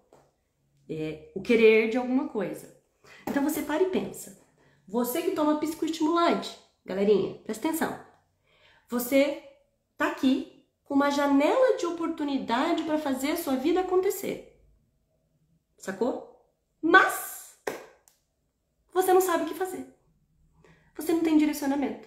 É o querer de alguma coisa. Então você para e pensa. Você que toma psicoestimulante, galerinha, presta atenção. Você tá aqui com uma janela de oportunidade para fazer a sua vida acontecer. Sacou? Mas você não sabe o que fazer. Você não tem direcionamento.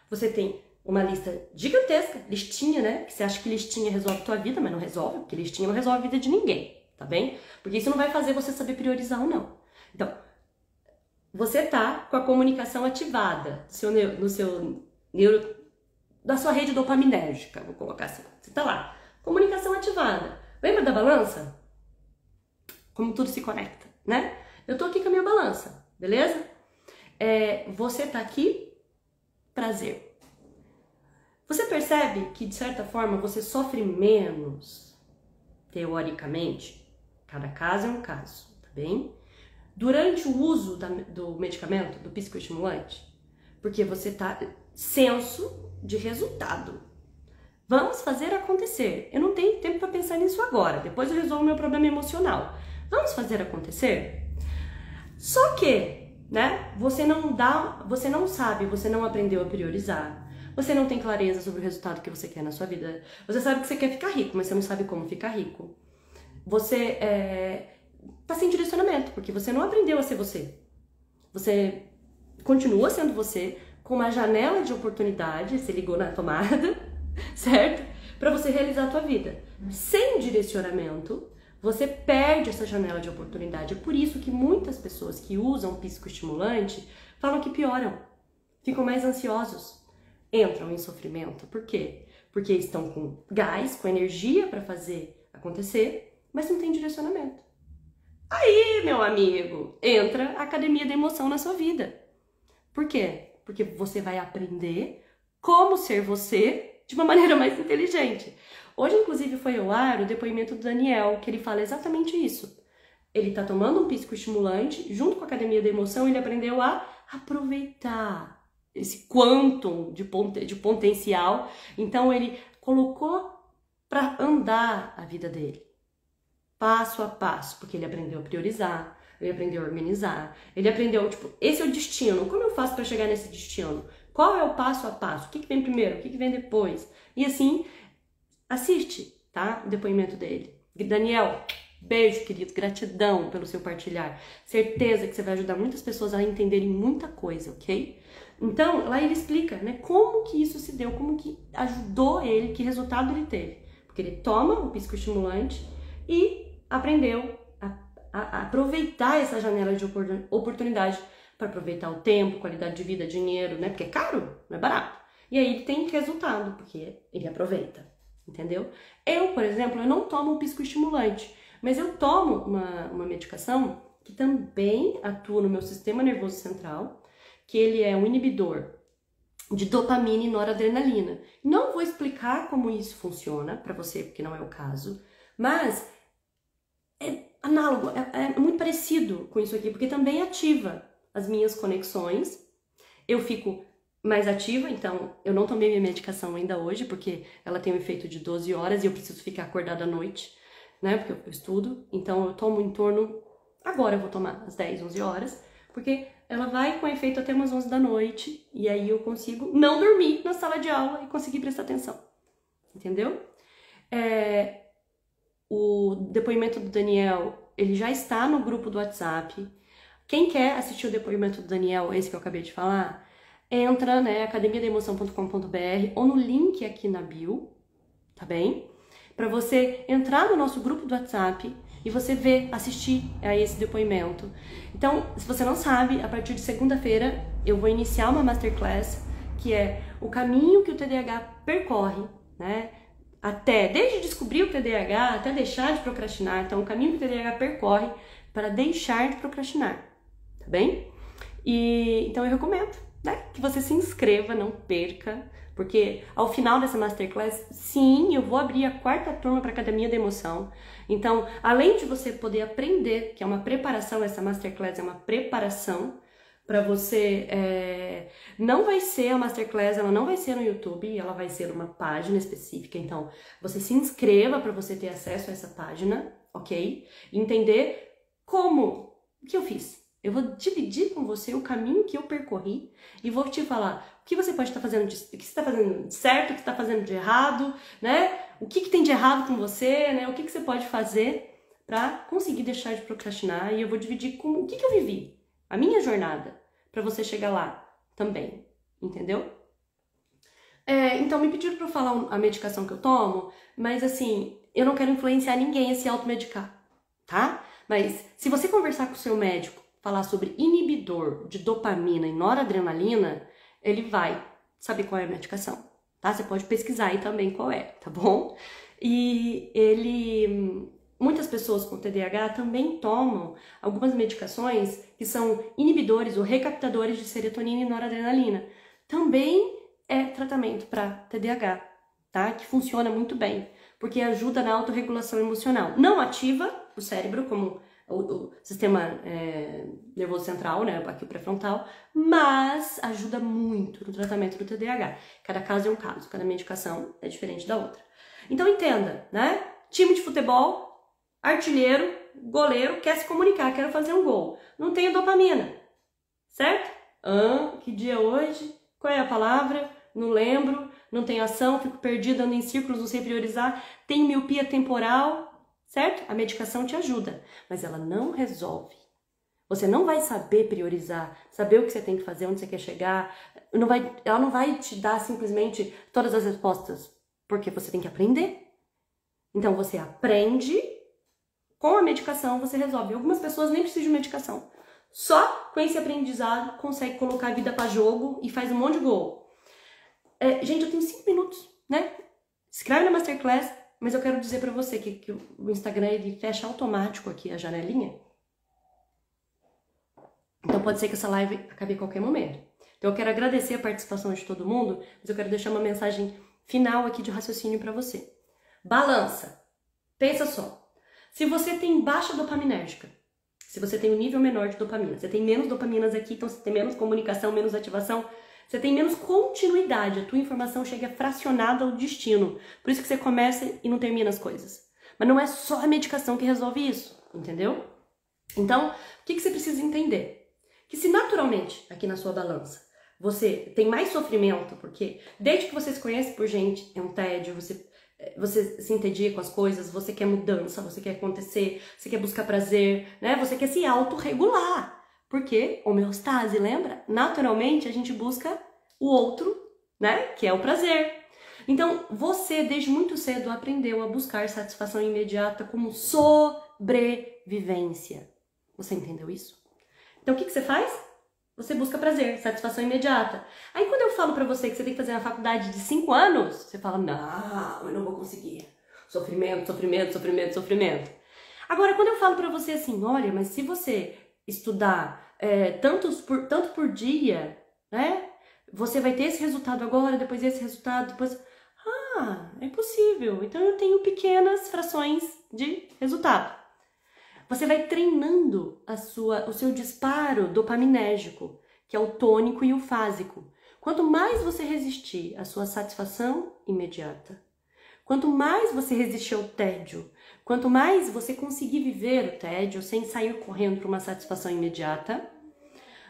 Você tem uma lista gigantesca, listinha, né? Que você acha que listinha resolve a tua vida, mas não resolve, porque listinha não resolve a vida de ninguém, tá bem? Porque isso não vai fazer você saber priorizar ou não. Então, você tá com a comunicação ativada no seu da sua rede dopaminérgica, vou colocar assim. Você tá lá, comunicação ativada. Lembra da balança? Como tudo se conecta, né? Eu tô aqui com a minha balança, beleza? Você tá aqui, prazer. Você percebe que, de certa forma, você sofre menos, teoricamente? Cada caso é um caso, tá bem? Durante o uso do medicamento, do psicoestimulante, porque você tá senso de resultado. Vamos fazer acontecer. Eu não tenho tempo para pensar nisso agora. Depois eu resolvo meu problema emocional. Vamos fazer acontecer? Só que, né? Você não sabe, você não aprendeu a priorizar. Você não tem clareza sobre o resultado que você quer na sua vida. Você sabe que você quer ficar rico, mas você não sabe como ficar rico. Você tá sem direcionamento, porque você não aprendeu a ser você. Você continua sendo você, com uma janela de oportunidade, se ligou na tomada, certo? Para você realizar a tua vida. Sem direcionamento, você perde essa janela de oportunidade. É por isso que muitas pessoas que usam psicoestimulante falam que pioram, ficam mais ansiosos, entram em sofrimento. Por quê? Porque estão com gás, com energia para fazer acontecer, mas não tem direcionamento. Aí, meu amigo, entra a academia da emoção na sua vida. Por quê? Porque você vai aprender como ser você de uma maneira mais inteligente. Hoje, inclusive, foi ao ar o depoimento do Daniel, que ele fala exatamente isso. Ele tá tomando um psicoestimulante, junto com a academia da emoção, ele aprendeu a aproveitar esse quantum de potencial. Então, ele colocou para andar a vida dele, passo a passo, porque ele aprendeu a priorizar, ele aprendeu a organizar, ele aprendeu, tipo, esse é o destino, como eu faço para chegar nesse destino? Qual é o passo a passo? O que vem primeiro? O que vem depois? E assim, assiste, tá? O depoimento dele. Daniel, beijo, querido, gratidão pelo seu partilhar. Certeza que você vai ajudar muitas pessoas a entenderem muita coisa, ok? Então, lá ele explica, né, como que isso se deu, como que ajudou ele, que resultado ele teve. Porque ele toma o psicoestimulante e aprendeu a aproveitar essa janela de oportunidade para aproveitar o tempo, qualidade de vida, dinheiro, né? Porque é caro, não é barato. E aí ele tem resultado, porque ele aproveita, entendeu? Eu, por exemplo, eu não tomo um psicoestimulante, mas eu tomo uma medicação que também atua no meu sistema nervoso central, que ele é um inibidor de dopamina e noradrenalina. Não vou explicar como isso funciona para você, porque não é o caso, mas é análogo, é muito parecido com isso aqui, porque também ativa as minhas conexões. Eu fico mais ativa, então eu não tomei minha medicação ainda hoje, porque ela tem um efeito de 12 horas e eu preciso ficar acordada à noite, né, porque eu estudo. Então eu tomo em torno, agora eu vou tomar às 10, 11 horas, porque ela vai com efeito até umas 11 da noite, e aí eu consigo não dormir na sala de aula e conseguir prestar atenção, entendeu? O depoimento do Daniel, ele já está no grupo do WhatsApp. Quem quer assistir o depoimento do Daniel, esse que eu acabei de falar, entra, né, academiademoção.com.br ou no link aqui na bio, tá bem? Para você entrar no nosso grupo do WhatsApp e você ver, assistir a esse depoimento. Então, se você não sabe, a partir de segunda-feira eu vou iniciar uma masterclass que é o caminho que o TDAH percorre, né? Desde descobrir o TDAH até deixar de procrastinar. Então, o caminho que o TDAH percorre para deixar de procrastinar, tá bem? E então eu recomendo, né, que você se inscreva, não perca, porque ao final dessa masterclass, sim, eu vou abrir a 4ª turma para a Academia da Emoção. Então, além de você poder aprender, que é uma preparação, essa masterclass é uma preparação para você, não vai ser a masterclass, ela não vai ser no YouTube, ela vai ser uma página específica. Então, você se inscreva para você ter acesso a essa página, ok? E entender o que eu fiz. Eu vou dividir com você o caminho que eu percorri e vou te falar o que você pode estar fazendo, o que você está fazendo de certo, o que você está fazendo de errado, né? O que tem de errado com você, né? O que você pode fazer para conseguir deixar de procrastinar. E eu vou dividir com o que eu vivi, a minha jornada, para você chegar lá também, entendeu? Então me pediram para eu falar a medicação que eu tomo, mas assim, eu não quero influenciar ninguém a se automedicar, tá? Mas se você conversar com o seu médico, falar sobre inibidor de dopamina e noradrenalina, ele vai saber qual é a medicação, tá? Você pode pesquisar aí também qual é, tá bom? Muitas pessoas com TDAH também tomam algumas medicações que são inibidores ou recaptadores de serotonina e noradrenalina. Também é tratamento para TDAH, tá? Que funciona muito bem, porque ajuda na autorregulação emocional. Não ativa o cérebro, como o sistema nervoso central, né? Aqui o pré-frontal, mas ajuda muito no tratamento do TDAH. Cada caso é um caso, cada medicação é diferente da outra. Então entenda, né? Time de futebol, artilheiro, goleiro, quer se comunicar, quer fazer um gol. Não tem dopamina, certo? Que dia é hoje? Qual é a palavra? Não lembro, não tem ação, fico perdida, ando em círculos, não sei priorizar, tem miopia temporal, certo? A medicação te ajuda, mas ela não resolve. Você não vai saber priorizar, saber o que você tem que fazer, onde você quer chegar. Ela não vai te dar simplesmente todas as respostas, porque você tem que aprender. Então você aprende, com a medicação você resolve. Algumas pessoas nem precisam de medicação. Só com esse aprendizado consegue colocar a vida para jogo e faz um monte de gol. Gente, eu tenho 5 minutos, né? Escreve na Masterclass, mas eu quero dizer para você que o Instagram ele fecha automático aqui a janelinha. Então pode ser que essa live acabe a qualquer momento. Então eu quero agradecer a participação de todo mundo, mas eu quero deixar uma mensagem final aqui de raciocínio para você. Balança. Pensa só. Se você tem baixa dopaminérgica, se você tem um nível menor de dopamina, você tem menos dopaminas aqui, então você tem menos comunicação, menos ativação, você tem menos continuidade, a tua informação chega fracionada ao destino. Por isso que você começa e não termina as coisas. Mas não é só a medicação que resolve isso, entendeu? Então, o que você precisa entender? Que se naturalmente, aqui na sua balança, você tem mais sofrimento, porque desde que você se conhece por gente, é um tédio, você se entedia com as coisas, você quer mudança, você quer acontecer, você quer buscar prazer, né? Você quer se autorregular. Porque homeostase, lembra? Naturalmente a gente busca o outro, né? Que é o prazer. Então, você desde muito cedo aprendeu a buscar satisfação imediata como sobrevivência. Você entendeu isso? Então, o que você faz? Você busca prazer, satisfação imediata. Aí, quando eu falo pra você que você tem que fazer uma faculdade de 5 anos, você fala, não, eu não vou conseguir. Sofrimento, sofrimento, sofrimento, sofrimento. Agora, quando eu falo pra você assim, olha, mas se você estudar tanto por dia, né? Você vai ter esse resultado agora, depois esse resultado, depois... é possível. Então, eu tenho pequenas frações de resultado. Você vai treinando o seu disparo dopaminérgico, que é o tônico e o fásico. Quanto mais você resistir à sua satisfação imediata, quanto mais você resistir ao tédio, quanto mais você conseguir viver o tédio sem sair correndo para uma satisfação imediata,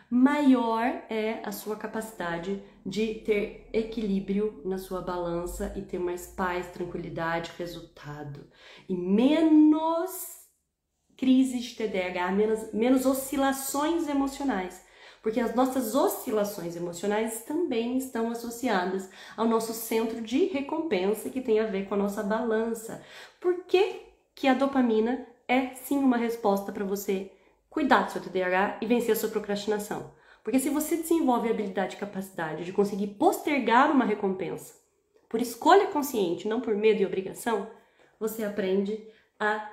maior é a sua capacidade de ter equilíbrio na sua balança e ter mais paz, tranquilidade, resultado. E menos crises de TDAH, menos oscilações emocionais. Porque as nossas oscilações emocionais também estão associadas ao nosso centro de recompensa, que tem a ver com a nossa balança. Por que a dopamina é sim uma resposta para você cuidar do seu TDAH e vencer a sua procrastinação? Porque se você desenvolve a habilidade e capacidade de conseguir postergar uma recompensa por escolha consciente, não por medo e obrigação, você aprende a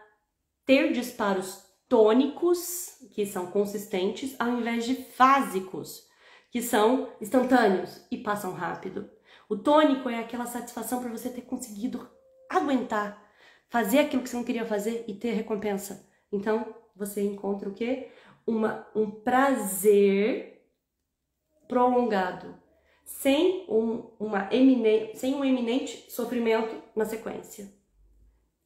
ter disparos tônicos, que são consistentes, ao invés de fásicos, que são instantâneos e passam rápido. O tônico é aquela satisfação por você ter conseguido aguentar, fazer aquilo que você não queria fazer e ter recompensa. Então, você encontra o quê? Um prazer prolongado, sem um eminente sofrimento na sequência.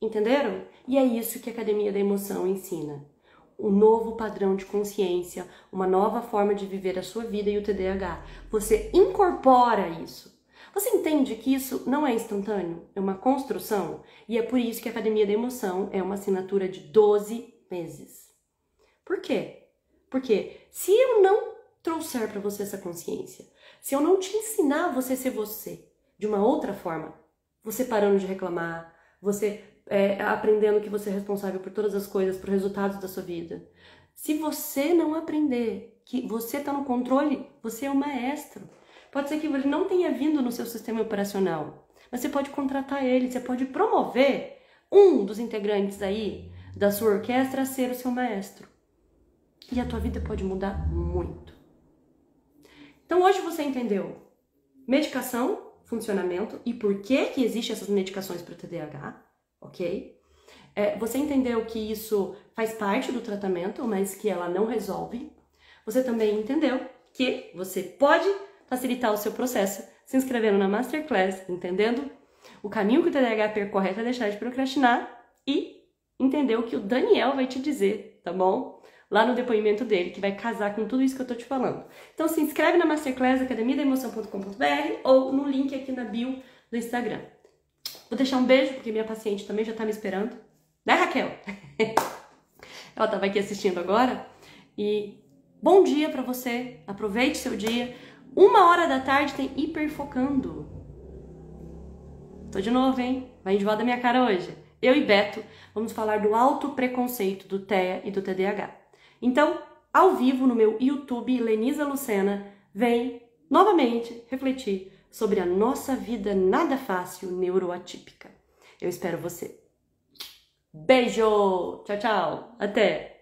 Entenderam? E é isso que a Academia da Emoção ensina. Um novo padrão de consciência, uma nova forma de viver a sua vida e o TDAH. Você incorpora isso. Você entende que isso não é instantâneo? É uma construção? E é por isso que a Academia da Emoção é uma assinatura de 12 meses. Por quê? Porque se eu não trouxer para você essa consciência, se eu não te ensinar você a ser você de uma outra forma, você parando de reclamar, você aprendendo que você é responsável por todas as coisas, por resultados da sua vida. Se você não aprender que você está no controle, você é o maestro. Pode ser que ele não tenha vindo no seu sistema operacional, mas você pode contratar ele, você pode promover um dos integrantes aí da sua orquestra a ser o seu maestro. E a tua vida pode mudar muito. Então hoje você entendeu medicação, funcionamento e por que existem essas medicações para o TDAH, ok? Você entendeu que isso faz parte do tratamento, mas que ela não resolve. Você também entendeu que você pode facilitar o seu processo se inscrevendo na Masterclass, entendendo o caminho que o TDAH percorre até deixar de procrastinar e entendeu o que o Daniel vai te dizer, tá bom? Lá no depoimento dele, que vai casar com tudo isso que eu tô te falando. Então se inscreve na Masterclass, academiadaemoção.com.br ou no link aqui na bio do Instagram. Vou deixar um beijo, porque minha paciente também já tá me esperando. Né, Raquel? Ela tava aqui assistindo agora. E bom dia pra você, aproveite seu dia. 1h da tarde tem Hiperfocando. Tô de novo, hein? Vai enjoar da minha cara hoje. Eu e Beto vamos falar do autopreconceito do TEA e do TDAH. Então, ao vivo no meu YouTube, Lenisa Lucena, vem novamente refletir sobre a nossa vida nada fácil neuroatípica. Eu espero você. Beijo! Tchau, tchau! Até!